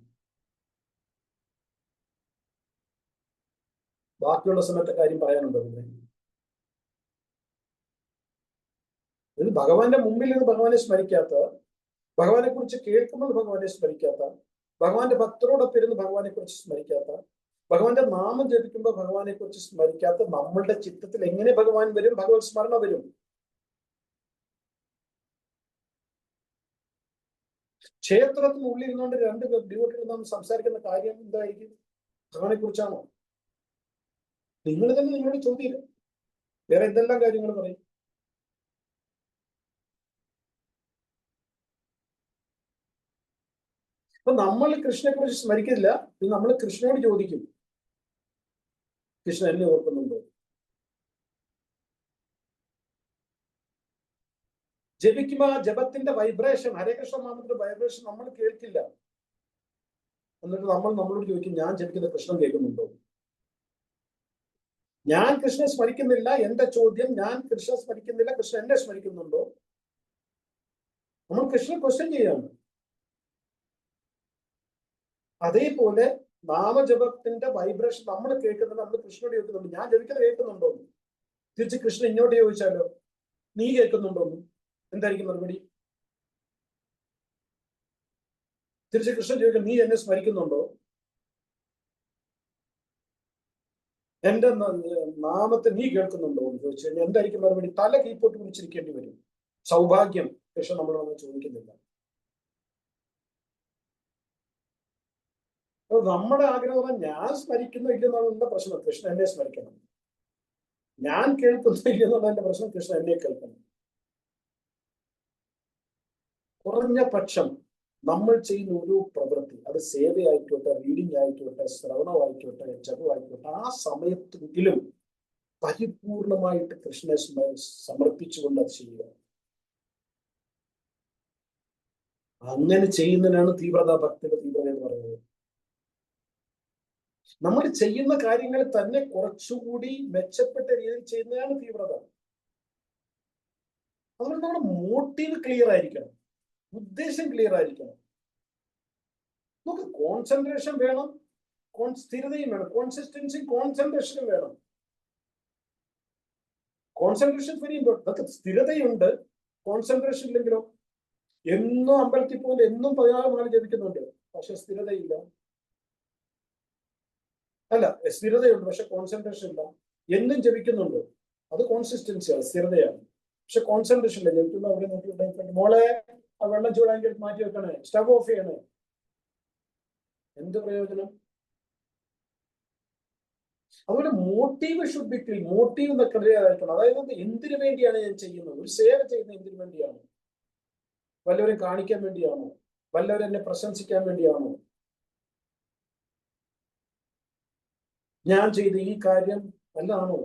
ബാക്കിയുള്ള സമയത്തെ കാര്യം പറയാനുണ്ടോ? പിന്നെ ഭഗവാന്റെ മുമ്പിൽ നിന്ന് ഭഗവാനെ സ്മരിക്കാത്ത, ഭഗവാനെ കുറിച്ച് കേൾക്കുമ്പോൾ ഭഗവാനെ സ്മരിക്കാത്ത, ഭഗവാന്റെ ഭക്തരോടൊപ്പം ഇരുന്ന് ഭഗവാനെ കുറിച്ച് സ്മരിക്കാത്ത, ഭഗവാന്റെ നാമം ജപിക്കുമ്പോൾ ഭഗവാനെ കുറിച്ച് സ്മരിക്കാത്ത നമ്മളുടെ ചിത്തത്തിൽ എങ്ങനെ ഭഗവാൻ വരും? ഭഗവത് സ്മരണ വരും. ക്ഷേത്രത്തിനുള്ളിൽ ഇരുന്നുകൊണ്ട് രണ്ട് ഡിവോട്ടികൾ നാം സംസാരിക്കുന്ന കാര്യം എന്തായിരിക്കും? ഭഗവാനെ കുറിച്ചാണോ? നിങ്ങൾ തന്നെ നിങ്ങളോട് ചോദ്യം. വേറെ എന്തെല്ലാം കാര്യങ്ങൾ പറയും? അപ്പൊ നമ്മൾ കൃഷ്ണനെ കുറിച്ച് സ്മരിക്കില്ല, നമ്മൾ കൃഷ്ണനോട് ചോദിക്കും, കൃഷ്ണൻ എന്നെ ഓർക്കുന്നുണ്ടോ? ജപിക്കുമ്പോ ആ ജപത്തിന്റെ വൈബ്രേഷൻ, ഹരേ കൃഷ്ണ നാമത്തിന്റെ വൈബ്രേഷൻ നമ്മൾ കേൾക്കില്ല. എന്നിട്ട് നമ്മൾ നമ്മളോട് ചോദിക്കും, ഞാൻ ജപിക്കുന്ന കൃഷ്ണൻ കേൾക്കുന്നുണ്ടോ? ഞാൻ കൃഷ്ണനെ സ്മരിക്കുന്നില്ല. എന്റെ ചോദ്യം, ഞാൻ കൃഷ്ണനെ സ്മരിക്കുന്നില്ല, കൃഷ്ണൻ എന്നെ സ്മരിക്കുന്നുണ്ടോ? നമ്മൾ കൃഷ്ണനെ ക്വസ്റ്റ്യൻ ചെയ്യാണ്. അതേപോലെ നാമജപത്തിന്റെ വൈബ്രേഷൻ നമ്മൾ കേൾക്കുന്നുണ്ട്, നമ്മൾ കൃഷ്ണനോട് ചോദിക്കുന്നുണ്ട്, ഞാൻ ജപിക്കുന്നത് കേൾക്കുന്നുണ്ടോ? തിരിച്ച് കൃഷ്ണൻ ഇങ്ങോട്ട് ചോദിച്ചാലോ, നീ കേൾക്കുന്നുണ്ടോ? എന്തായിരിക്കും മറുപടി? തിരിച്ച് കൃഷ്ണൻ ചോദിക്കും, നീ എന്നെ സ്മരിക്കുന്നുണ്ടോ? എന്റെ നാമത്തെ നീ കേൾക്കുന്നുണ്ടോ എന്ന് ചോദിച്ചു കഴിഞ്ഞാൽ എന്തായിരിക്കും മറുപടി? തല കീപ്പോട്ട് പിടിച്ചിരിക്കേണ്ടി വരും. സൗഭാഗ്യം കൃഷ്ണൻ നമ്മളൊന്നും ചോദിക്കുന്നില്ല. നമ്മുടെ ആഗ്രഹം ഞാൻ സ്മരിക്കുന്നു ഇല്ലെന്നുള്ള പ്രശ്നം, കൃഷ്ണൻ എന്നെ സ്മരിക്കണം. ഞാൻ കേൾക്കുന്നു ഇല്ലെന്നുള്ളതിന്റെ പ്രശ്നം, കൃഷ്ണൻ എന്നെ കേൾക്കണം. കുറഞ്ഞ പക്ഷം നമ്മൾ ചെയ്യുന്ന ഒരു പ്രവൃത്തി, അത് സേവയായിക്കോട്ടെ, റീഡിംഗ് ആയിക്കോട്ടെ, ശ്രവണമായിക്കോട്ടെ, ജപമായിക്കോട്ടെ, ആ സമയത്തെങ്കിലും പരിപൂർണമായിട്ട് കൃഷ്ണനെ സമർപ്പിച്ചുകൊണ്ട് അത് ചെയ്യുക. അങ്ങനെ ചെയ്യുന്നതിനാണ് തീവ്രത, ഭക്തിയുടെ തീവ്രത എന്ന് പറയുന്നത്. നമ്മൾ ചെയ്യുന്ന കാര്യങ്ങൾ തന്നെ കുറച്ചുകൂടി മെച്ചപ്പെട്ട രീതിയിൽ ചെയ്യുന്നതാണ് തീവ്രത. അതുകൊണ്ട് നമ്മുടെ മോട്ടീവ് ക്ലിയർ ആയിരിക്കണം, ഉദ്ദേശം ക്ലിയർ ആയിരിക്കണം. നമുക്ക് കോൺസെൻട്രേഷൻ വേണം, സ്ഥിരതയും വേണം, കോൺസിസ്റ്റൻസിയും കോൺസെൻട്രേഷനും വേണം. Concentration very important. നമുക്ക് സ്ഥിരതയുണ്ട്, കോൺസെൻട്രേഷൻ ഇല്ലെങ്കിലോ? എന്നും അമ്പലത്തിൽ പോകുന്നത്, എന്നും 16 മാല ജപിക്കുന്നുണ്ട്, പക്ഷെ സ്ഥിരതയില്ല. അല്ല, സ്ഥിരതയുണ്ട് പക്ഷെ കോൺസെൻട്രേഷൻ ഇല്ല. എന്നും ജപിക്കുന്നുണ്ട്, അത് കോൺസിസ്റ്റൻസിയാണ്, സ്ഥിരതയാണ്. പക്ഷെ കോൺസെൻട്രേഷൻ ഇല്ല. ജപിക്കുമ്പോൾ അവിടെ നോക്കിയിട്ട്, മോളെ ആ വെള്ളം ചൂടാക്കി മാറ്റി വെക്കണേ, സ്റ്റവ് ഓഫ് ചെയ്യണേ, എന്ത് പ്രയോജനം? അതുപോലെ motive should be clear. Motive clear ആയിരിക്കണം. അതായത് എന്തിനു വേണ്ടിയാണ് ഞാൻ ചെയ്യുന്നത്? ഒരു സേവ ചെയ്യുന്നത് എന്തിനു വേണ്ടിയാണ്? വല്ലവരും കാണിക്കാൻ വേണ്ടിയാണോ? വല്ലവരും എന്നെ പ്രശംസിക്കാൻ വേണ്ടിയാണോ? ഞാൻ ചെയ്ത ഈ കാര്യം നല്ലതാണോ?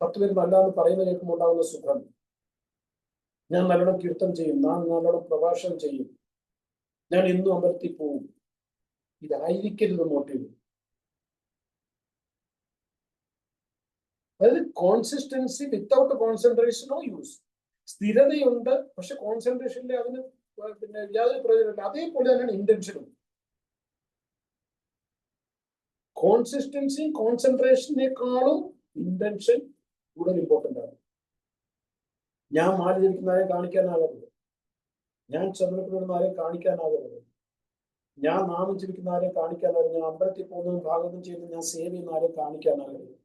10 പേര് നല്ലതെന്ന് പറയുന്ന കേൾക്കുമ്പോൾ ഉണ്ടാകുന്ന സുഖം, ഞാൻ നല്ലോണം കീർത്തനം ചെയ്യും, ഞാൻ നല്ലോണം പ്രഭാഷണം ചെയ്യും, ഞാൻ ഇന്നും അമ്പലത്തിൽ പോവും, ഇതായിരിക്കരുത് മോട്ടീവ്. അതായത് consistency without concentration no use. സ്ഥിരതയുണ്ട് പക്ഷെ കോൺസെൻട്രേഷനിൽ അതിന് പിന്നെ യാതൊരു പ്രയോജനമില്ല. അതേപോലെ തന്നെയാണ് ഇന്റൻഷനും. കോൺസിസ്റ്റൻസിയും കോൺസെൻട്രേഷനേക്കാളും ഇന്റൻഷൻ കൂടുതൽ ഇമ്പോർട്ടൻ്റ് ആണ്. ഞാൻ മാല ജപിക്കുന്നവരെ കാണിക്കാനാകരുത്, ഞാൻ ചന്ദ്രപ്പെടുന്നവരെ കാണിക്കാനാകരുത്, ഞാൻ നാമം ജപിക്കുന്നവരെ കാണിക്കാനാകരുത്, ഞാൻ അമ്പലത്തിൽ പോകുന്നതും ഭാഗത്തും ചെയ്യുന്നതും ഞാൻ സേവ ചെയ്യുന്നവരെ കാണിക്കാനാകരുത്.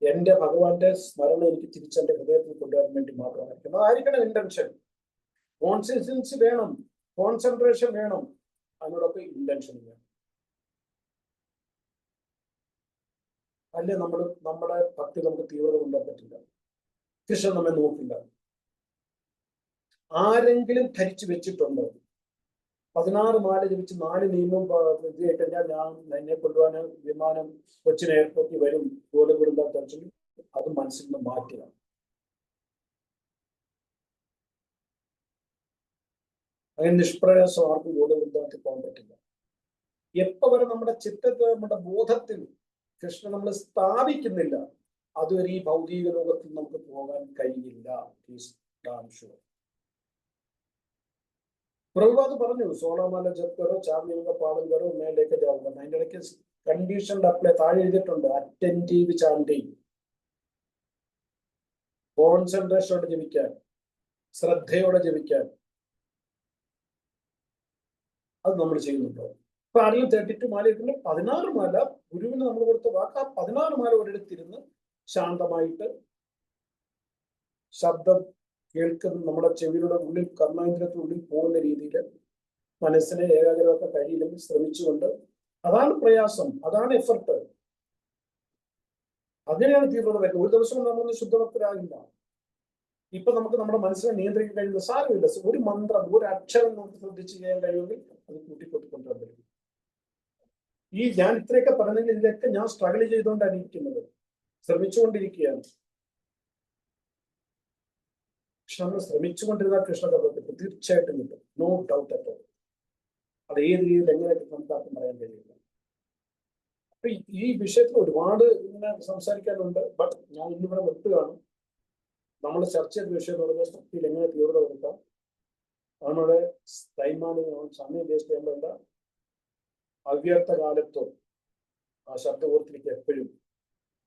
എന്റെ ഭഗവാന്റെ സ്മരണ എനിക്ക് തിരിച്ചെന്റെ ഹൃദയത്തിൽ കൊണ്ടുവരാൻ വേണ്ടി മാത്രമായിരിക്കും. അതായിരിക്കണം ഇന്റൻഷൻ. കോൺസിസ്റ്റൻസി വേണം, കോൺസെൻട്രേഷൻ വേണം, അതിനോടൊപ്പം ഇന്റൻഷൻ വേണം. അല്ലെ നമ്മുടെ ഭക്തി നമുക്ക് തീവ്രത കൊണ്ടുവരാൻ പറ്റില്ല. കൃഷ്ണൻ നമ്മെ നോക്കില്ല. ആരെങ്കിലും ധരിച്ചു വെച്ചിട്ടുണ്ടോ 16 മാല ജപിച്ച് 4 നിയമം കഴിഞ്ഞാൽ ഞാൻ എന്നെ കൊണ്ടുപോകാൻ വിമാനം കൊച്ചിൻ എയർപോർട്ടിൽ വരും, ഗോലകുടുംബ ദർശനം, അത് മനസ്സിൽ നിന്ന് മാറ്റുക. അങ്ങനെ നിഷ്പ്രയാസം ആർക്കും ഗോലകുടുംബത്തിൽ പോകാൻ പറ്റില്ല. എപ്പോ വരെ നമ്മുടെ ചിത്തത്തിൽ, നമ്മുടെ ബോധത്തിൽ കൃഷ്ണൻ നമ്മൾ സ്ഥാപിക്കുന്നില്ല, അതുവരെ ഈ ഭൗതിക ലോകത്തിൽ നമുക്ക് പോകാൻ കഴിയില്ല. പ്രഭുപാദ് പറഞ്ഞു, സോളമാല ജപ് കരോ, ചാർമിക പാടം കരോ, മേലേക്ക് ജാവുക. അതിൻ്റെ ഇടയ്ക്ക് കണ്ടീഷൻ അപ്ലൈ താഴെ എഴുതിയിട്ടുണ്ട്, അറ്റൻറ്റീവ് ചാൻഡിങ്, കോൺസെൻട്രേഷനോടെ ജപിക്കാൻ, ശ്രദ്ധയോടെ ജപിക്കാൻ. അത് നമ്മൾ ചെയ്യുന്നുണ്ടോ? ഇപ്പൊ ആരെങ്കിലും 32 മാല ഇട്ടുണ്ട്, 16 മാല ഗുരുവിന് നമ്മൾ കൊടുത്ത വാക്ക്, ആ 16 മാല ഒരിടത്തിരുന്ന് ശാന്തമായിട്ട് ശബ്ദം കേൾക്കുന്ന നമ്മുടെ ചെവിയുടെ ഉള്ളിൽ കർമ്മേന്ദ്രത്തിനുള്ളിൽ പോകുന്ന രീതിയിൽ മനസ്സിനെ ഏകാഗ്രമാക്കാൻ കഴിയില്ലെങ്കിൽ ശ്രമിച്ചുകൊണ്ട്, അതാണ് പ്രയാസം, അതാണ് എഫർട്ട്. അങ്ങനെയാണ് തീവ്രത വരുന്നത്. ഒരു ദിവസം നമ്മളൊന്ന് ശുദ്ധഭക്തരാകില്ല. ഇപ്പൊ നമുക്ക് നമ്മുടെ മനസ്സിനെ നിയന്ത്രിക്കാൻ കഴിയുന്ന സാരമില്ല. ഒരു മന്ത്രം, ഒരു അക്ഷരം നമുക്ക് ശ്രദ്ധിച്ച് ചെയ്യാൻ കഴിയുമെങ്കിൽ അത് കൂട്ടിക്കൊണ്ടിക്കൊണ്ടുവരും. ഞാൻ ഇത്രയൊക്കെ പറഞ്ഞെങ്കിൽ ഇതിലൊക്കെ ഞാൻ സ്ട്രഗിൾ ചെയ്തുകൊണ്ടാണ് ഇരിക്കുന്നത്, ശ്രമിച്ചുകൊണ്ടിരിക്കുകയാണ്. പക്ഷെ നമ്മൾ ശ്രമിച്ചുകൊണ്ടിരുന്ന കൃഷ്ണകർമ്മത്തിൽ തീർച്ചയായിട്ടും കിട്ടും, നോ ഡൗട്ട് അറ്റ് ഓൾ. അത് ഏത് രീതിയിൽ എങ്ങനെ നമുക്ക് ആർക്കും പറയാൻ കഴിയില്ല. അപ്പൊ ഈ വിഷയത്തിൽ ഒരുപാട് ഇങ്ങനെ സംസാരിക്കാനുണ്ട്. ബട്ട് ഞാൻ ഇന്നിവിടെ നിർത്തുകയാണ്. നമ്മൾ ചർച്ച ചെയ്ത വിഷയം എന്ന് പറഞ്ഞാൽ ഭക്തിയിൽ എങ്ങനെ തീവ്രത വരുത്താം. നമ്മുടെ സമയം വേസ്റ്റ് ചെയ്യുമ്പോഴല്ല, അവ്യർത്ഥ കാലത്വം ആ ശബ്ദ ഓർത്തിരിക്കുക എപ്പോഴും.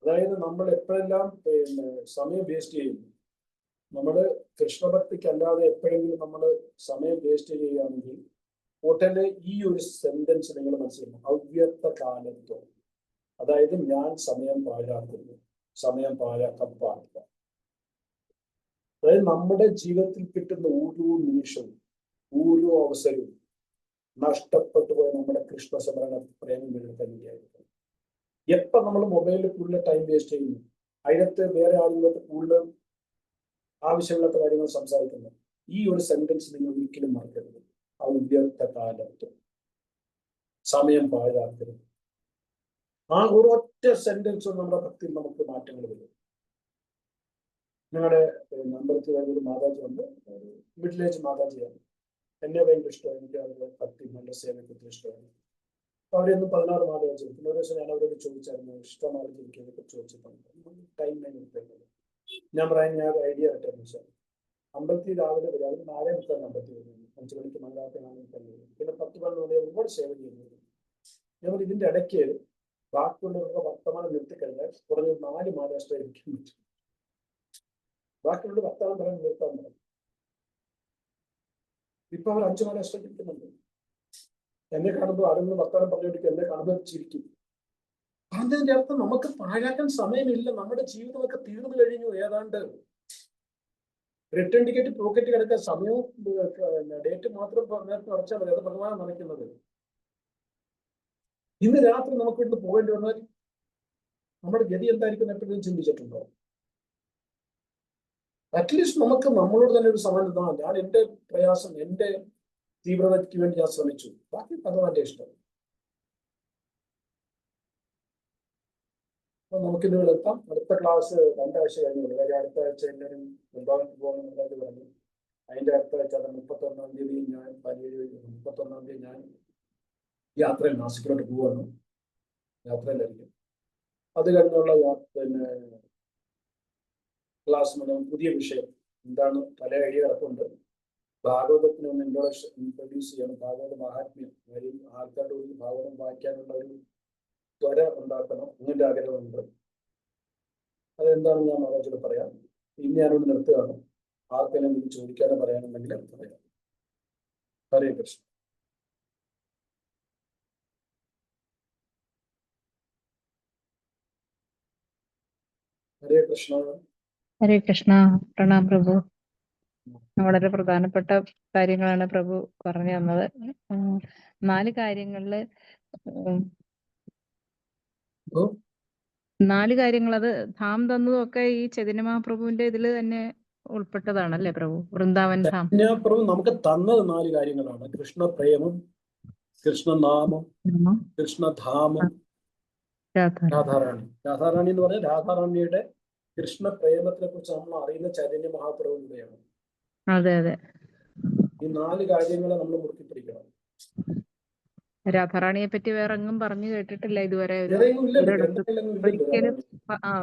അതായത് നമ്മൾ എപ്പോഴെല്ലാം സമയം വേസ്റ്റ് ചെയ്യുന്നു, നമ്മുടെ കൃഷ്ണഭക്തിക്ക് അല്ലാതെ എപ്പോഴെങ്കിലും നമ്മൾ സമയം വേസ്റ്റ് ചെയ്യുകയാണെങ്കിൽ ഉടനെ ഈ ഒരു സെന്റൻസ് നിങ്ങൾ മനസ്സിലാക്കണം, അവ്യർത്ഥ കാലത്വം. അതായത് ഞാൻ സമയം പാഴാക്കുന്നു, സമയം പാഴാക്കാൻ പാടില്ല. അതായത് നമ്മുടെ ജീവിതത്തിൽ കിട്ടുന്ന ഓരോ നിമിഷവും, ഓരോ അവസരവും നഷ്ടപ്പെട്ടു പോയ നമ്മുടെ കൃഷ്ണസ്മരണ പ്രേമം തന്നെയായിരിക്കും. എപ്പൊ നമ്മൾ മൊബൈലിൽ കൂടുതൽ ടൈം വേസ്റ്റ് ചെയ്യുന്നു, അതിനകത്ത് വേറെ ആളുകൾക്ക് കൂടുതൽ ആവശ്യമില്ലാത്ത കാര്യങ്ങൾ സംസാരിക്കുന്നു, ഈ ഒരു സെന്റൻസ് നിങ്ങൾ ഒരിക്കലും മറക്കരുത്. അവ്യർത്ഥ കാലത്വം, സമയം പാഴാക്കരുത്. ആ ഒരൊറ്റ സെന്റൻസും നമ്മുടെ ഭക്തിയിൽ നമുക്ക് മാറ്റങ്ങൾ വരും. ഞങ്ങളുടെ അമ്പലത്തിൽ ഒരു മാതാജി ഉണ്ട്, മിഡിൽ ഏജ് മാതാജിയാണ്. എന്നെ ഭയങ്കര ഇഷ്ടമാണ്, എനിക്ക് അവരുടെ ഭക്തി നല്ല സേവനത്തിൽ ഇഷ്ടമാണ്. അപ്പൊ അവരെയൊന്നും 16 മാല ജപിക്കുന്നു. ഒരു ദിവസം ഞാൻ അവരോട് ചോദിച്ചായിരുന്നു, ഇഷ്ടമാല ജപിക്കുന്നതൊക്കെ ചോദിച്ചിട്ടുണ്ട്. ടൈം എടുത്തേക്കുന്നത് ഞാൻ പറയാൻ ഞാൻ ഐഡിയ ആയിട്ടെന്ന് വെച്ചാൽ, അമ്പലത്തിൽ രാവിലെ വരും, അവർ 4:30 അമ്പലത്തിൽ വരുന്നു, 5 മണിക്ക് മംഗളത്തിനാണ് തന്നെ, പിന്നെ 10-12 മണി ഒരുപാട് സേവ ചെയ്യുന്നത്. ഞങ്ങൾ ഇതിന്റെ ഇടയ്ക്ക് ബാക്കിയുള്ളവരുടെ വർത്തമാനം നിർത്തിക്കഴിഞ്ഞാൽ കുറഞ്ഞ 4 മാല ഇരിക്കാൻ പറ്റും. ബാക്കിയുള്ള വർത്തമാനം പറയാൻ നിർത്താൻ പറയും. ഇപ്പൊ അവർ 5 മാല ഇരിക്കുന്നുണ്ട്. എന്നെ കാണുമ്പോൾ ആരെങ്കിലും വർത്തമാനം പറഞ്ഞുകൊണ്ടിരിക്കും, എന്നെ കാണുമ്പോൾ ചിരിക്കും. അതിന്റെ അർത്ഥം നമുക്ക് പാഴാക്കാൻ സമയമില്ല, നമ്മുടെ ജീവിതമൊക്കെ തീർന്നു കഴിഞ്ഞു. ഏതാണ്ട് റിട്ടേൺ ടിക്കറ്റ് പോക്കറ്റ് കിടക്കാൻ സമയവും ഡേറ്റ് മാത്രം ഉറച്ചാൽ മതി. അത് ഭഗവാൻ നനയ്ക്കുന്നത്. ഇന്ന് രാത്രി നമുക്ക് ഇന്ന് പോകേണ്ടി വന്നാൽ നമ്മുടെ ഗതി എന്തായിരിക്കും എപ്പോഴും ചിന്തിച്ചിട്ടുണ്ടോ? അറ്റ്ലീസ്റ്റ് നമുക്ക് നമ്മളോട് തന്നെ ഒരു സമാനത, ഞാൻ എന്റെ പ്രയാസം, എന്റെ തീവ്രതയ്ക്ക് വേണ്ടി ഞാൻ ശ്രമിച്ചു, ബാക്കി ഭഗവാന്റെ ഇഷ്ടം. അപ്പൊ നമുക്കിന്ന് എത്താം. അടുത്ത ക്ലാസ് 2 ആഴ്ച കഴിഞ്ഞുള്ളൂ. കാര്യം അടുത്ത ആഴ്ച എല്ലാവരും വൃന്ദാവനത്തിൽ പോകണമെന്നുള്ളത് പറഞ്ഞു. അതിന്റെ അടുത്ത ആഴ്ച 31-ാം തീയതി ഞാൻ 31-ാം തീയതി ഞാൻ യാത്രയിൽ നാസിക്കിലോട്ട് പോവാണ്. യാത്രയിലായിരിക്കും. അത് കഴിഞ്ഞുള്ള ക്ലാസ് മുതൽ പുതിയ വിഷയം എന്താണ്, പല ഐഡിയ കിടപ്പുണ്ട്. ഭാഗവതത്തിന് ഒന്ന് ഇൻട്രൊഡ്യൂസ് ചെയ്യണം. ഭാഗവത മഹാത്മ്യം, കാര്യം ആൾക്കാരുടെ ഉള്ളിൽ ഭാഗവതം വായിക്കാനുള്ള ഒരു ത്വര ഉണ്ടാക്കണം, ഇങ്ങനത്തെ ആഗ്രഹമുണ്ട്. അതെന്താണെന്ന് ഞാൻ മഹാരാജോട് പറയാം. ഇനി ഞാനൊന്ന് നിർത്തുകയാണ്. ആർക്കെങ്കിലും ഇത് ചോദിക്കാനോ പറയാനുണ്ടെങ്കിൽ അത് പറയാം. ഹരേ കൃഷ്ണ. ഹരേ കൃഷ്ണ. ഹരേ കൃഷ്ണ. പ്രണാം പ്രഭു. വളരെ പ്രധാനപ്പെട്ട കാര്യങ്ങളാണ് പ്രഭു പറഞ്ഞു തന്നത്. 4 കാര്യങ്ങളില് 4 കാര്യങ്ങൾ, അത് ധാം തന്നതും ഒക്കെ ഈ ചൈതന്യ മഹാപ്രഭുവിന്റെ ഇതിൽ തന്നെ ഉൾപ്പെട്ടതാണല്ലേ പ്രഭു? വൃന്ദാവൻ ധാം പ്രഭു നമുക്ക് തന്നത് 4 കാര്യങ്ങളാണ്: കൃഷ്ണപ്രേമം, കൃഷ്ണനാമം, കൃഷ്ണധാമം, രാധാറാണി. രാധാറാണി എന്ന് പറഞ്ഞാൽ രാധാറാണിയുടെ കൃഷ്ണപ്രേമത്തെ കുറിച്ച് നമ്മൾ അറിയുന്ന ചൈതന്യ മഹാപ്രഭുവിന്റെയാണ്. അതെ അതെ. ഈ 4 കാര്യങ്ങളെ നമ്മൾ മുറുക്കി പിടിക്കണം. രാധാറാണിയെ പറ്റി വേറെ എങ്ങും പറഞ്ഞു കേട്ടിട്ടില്ല ഇതുവരെ.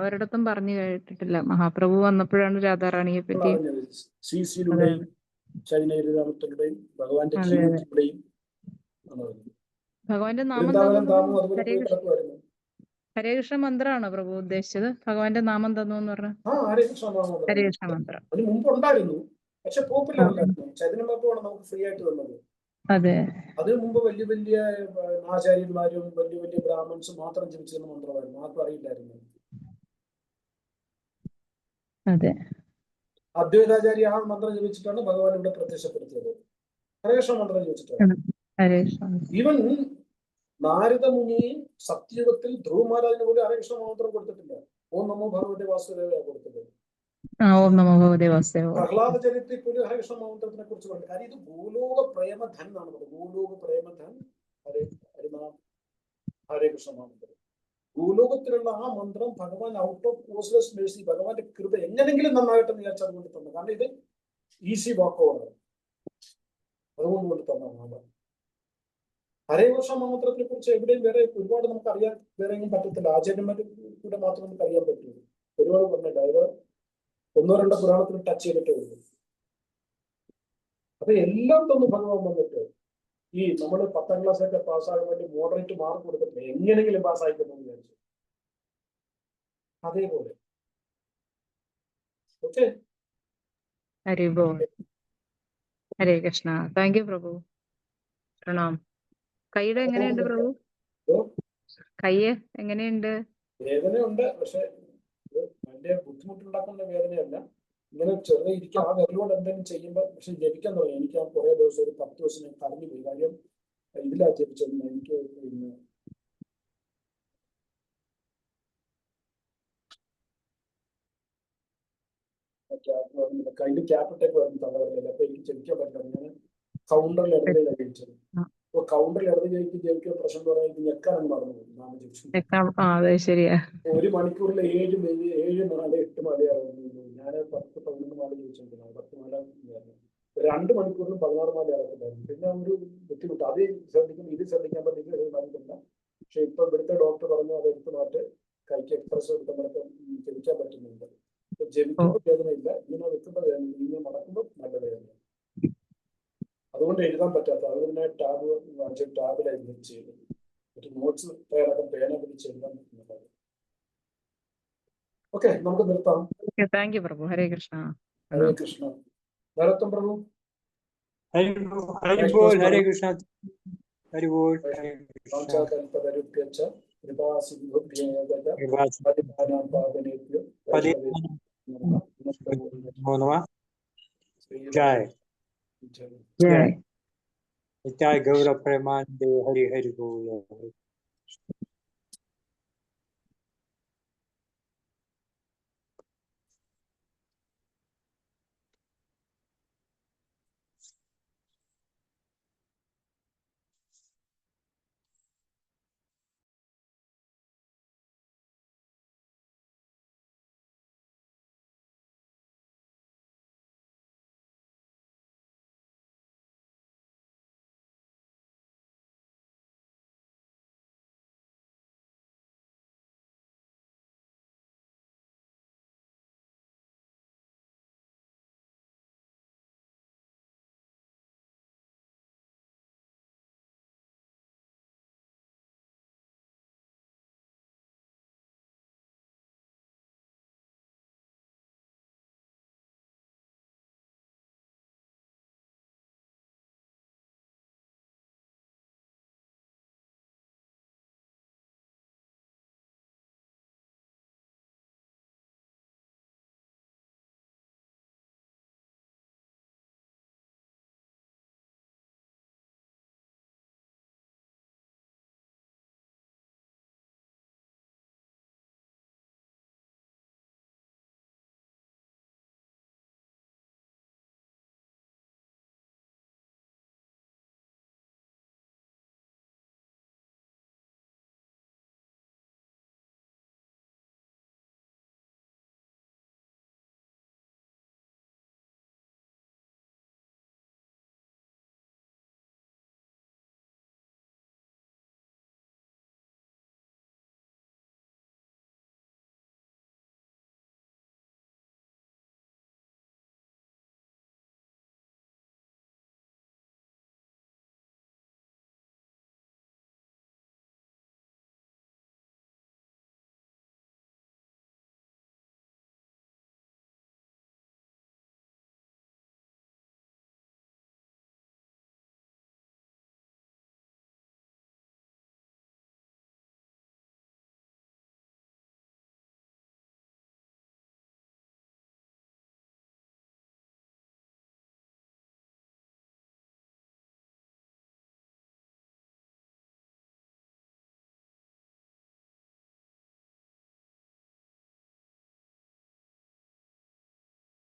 ഒരിടത്തും പറഞ്ഞു കേട്ടിട്ടില്ല. മഹാപ്രഭു വന്നപ്പോഴാണ് രാധാറാണിയെ പറ്റി ശ്രീശ്രീയുടെയും ചൈതന്യരാമത്തിന്റെയും ഭഗവാന്റെ ജീവിതത്തിന്റെയും ഭഗവാന്റെ നാമം ഹരേ കൃഷ്ണ മന്ത്രമാണോ പ്രഭു ഉദ്ദേശിച്ചത്? ഭഗവാന്റെ നാമം തന്നു എന്ന് പറഞ്ഞു. ഹരേ കൃഷ്ണ മന്ത്രം അതിന് മുമ്പ് ഉണ്ടായിരുന്നു, പക്ഷെ പോപ്പുലർ അല്ലായിരുന്നു. ചൈതന്യ മഹാപ്രഭുവാണ് നമുക്ക് ഫ്രീ ആയിട്ട് തന്നത്. അതെ. അതിനു മുമ്പ് വലിയ വലിയ ആചാര്യന്മാരും വലിയ വലിയ ബ്രാഹ്മൺസും മാത്രം ജപിച്ചിരുന്ന മന്ത്രമായിരുന്നു, ആർക്കും അറിയില്ലായിരുന്നു. അതെ. അദ്വൈതാചാര്യ ആ മന്ത്രം ജപിച്ചിട്ടാണ് ഭഗവാൻ ഇവിടെ പ്രത്യക്ഷപ്പെടുത്തിയത്. ഹരകൃഷ്ണ മന്ത്രം ജപിച്ചിട്ടാണ്. ഹരേ കൃഷ്ണ. ഈവൻ നാരദ മുനി സത്യയുഗത്തിൽ ധ്രുവ മഹാരാജിന് പോലും ഹരകൃഷ്ണ മന്ത്രം കൊടുത്തിട്ടില്ല. ഓം നമോ ഭഗവതി വാസുദേവ കൊടുത്തത്. ഓം നമോ ഭഗവതേ വാസുദേവ. പ്രഹ്ലാദ ചരിത്രത്തിൽ പോലും ഹരകൃഷ്ണ മന്ത്രത്തിനെ കുറിച്ച് പറഞ്ഞു. കാര്യം ഇത് ഭൂലോക പ്രേമധൻ എന്നാണ് പറയുന്നത്. ഭൂലോക പ്രേമധൻ ഹരിനാം ഹരേ കൃഷ്ണ മന്ത്രം. ഭൂലോകത്തിലുള്ള ആ മന്ത്രം ഭഗവാൻ ഔട്ട് ഓഫ് കോസ്ലെസ് മേഴ്സി, ഭഗവാന്റെ കൃപ എങ്ങനെങ്കിലും നന്നായിട്ട് വിചാരിച്ച് അതുകൊണ്ട് തന്നു. കാരണം ഇത് ഈസി വാക്ക് ഓവറാണ്, അതുകൊണ്ട് കൊണ്ട് തന്നതാണ്. ഹരേ കൃഷ്ണ മന്ത്രത്തിനെ കുറിച്ച് എവിടെയും വേറെ ഒരുപാട് നമുക്ക് അറിയാൻ വേറെ എങ്ങും പറ്റത്തില്ല. ആചാര്യന്മാരുടെ കൂടെ മാത്രം നമുക്ക് അറിയാൻ പറ്റുള്ളൂ. ഒരുപാട് പറഞ്ഞിട്ട് അതായത് 1-2 പുരാണത്തിൽ ടച്ച് ചെയ്തിട്ടേ ഉള്ളൂ. അപ്പൊ എല്ലാം തന്നു ഭഗവാൻ വന്നിട്ട്. ഈ നമ്മൾ 10ാം ക്ലാസ്സൊക്കെ പാസ്സാകാൻ വേണ്ടി മോഡറേറ്റ് മാർക്ക് കൊടുത്തിട്ടില്ല, എങ്ങനെയെങ്കിലും പാസ്സായിക്കൊണ്ടെന്ന് വിചാരിച്ചു. അതേപോലെ okay. Hari Bol. Hare Krishna. Thank you പ്രഭു. പ്രണാം. കൈയുടെ എങ്ങനെയുണ്ട് പ്രഭു? കയ്യ് എങ്ങനെയുണ്ട്? വേദനയുണ്ട്, പക്ഷെ അതിന്റെ ബുദ്ധിമുട്ടുണ്ടാക്കുന്ന വേദനയല്ല. ഇങ്ങനെ ചെറിയ ഇരിക്കും ആ വിരലോട് എന്തെങ്കിലും ചെയ്യുമ്പോൾ. പക്ഷെ ജപിക്കാൻ തുടങ്ങി. എനിക്ക് ആ കുറെ ദിവസം ഒരു 10 ദിവസം ഞാൻ കരഞ്ഞു പോയി. കാര്യം ഇതിലാ ജപിച്ചത്. എനിക്ക് പിന്നെ കയ്യിൽ ക്യാപിട്ടൊക്കെ വരുന്ന തലവരല്ല. അപ്പൊ എനിക്ക് ജപിക്കാൻ പറ്റില്ല. ഞാൻ കൗണ്ടറിൽ ഇടതിലാണ് ജപിച്ചത്. അപ്പൊ കൗണ്ടറിൽ ഇടത് ജപിക്കുക പ്രശ്നം എന്ന് പറയാൻ ഞെക്കാനൊന്നും മറന്നു പോയി. നാമ ജപിച്ചു അതെ ശരിയാ. 1 മണിക്കൂറിൽ 7 മാല 8 മാലയാകുന്നു. ഞാൻ 10-11 മാല ചോദിച്ചിട്ടുണ്ടായിരുന്നു. 10 മാല 2 മണിക്കൂറിലും 16 മാല ആകത്തില്ലായിരുന്നു. പിന്നെ ഒരു ബുദ്ധിമുട്ട്. അത് ശ്രദ്ധിക്കുമ്പോൾ ഇത് ശ്രദ്ധിക്കാൻ പറ്റില്ല. പക്ഷെ ഇപ്പൊ ഇവിടുത്തെ ഡോക്ടർ പറഞ്ഞു അത് എടുത്ത് മാറ്റ്, കൈക്ക് എക്സ്പ്രസ് എടുക്കുമ്പോഴൊക്കെ ജപിക്കാൻ പറ്റുന്നുണ്ട്. ജപിക്കുമ്പോൾ വേദനയില്ല, ഇങ്ങനെ വെക്കുമ്പോൾ വേദന, ഇങ്ങനെ നടക്കുമ്പോൾ നല്ല വേദന. അതുകൊണ്ട് എഴുതാൻ പറ്റാത്ത അത് പിന്നെ ടാബ് വാങ്ങിച്ച ടാബിലായിരുന്നു ചെയ്തത്. നോട്ട്സ് തയ്യാറാക്കാൻ പേന പിടിച്ച് എഴുതാൻ പറ്റുന്നത്. ഓക്കെ, നമുക്ക് നിർത്താം. Thank you Prabhu. Hare Krishna. Hare Krishna. Narottam Prabhu. Hari Bol. Hare Krishna. Hari ball. जय ജയ്. जय गौरव प्रेमानंदे. हरि हरि बोल.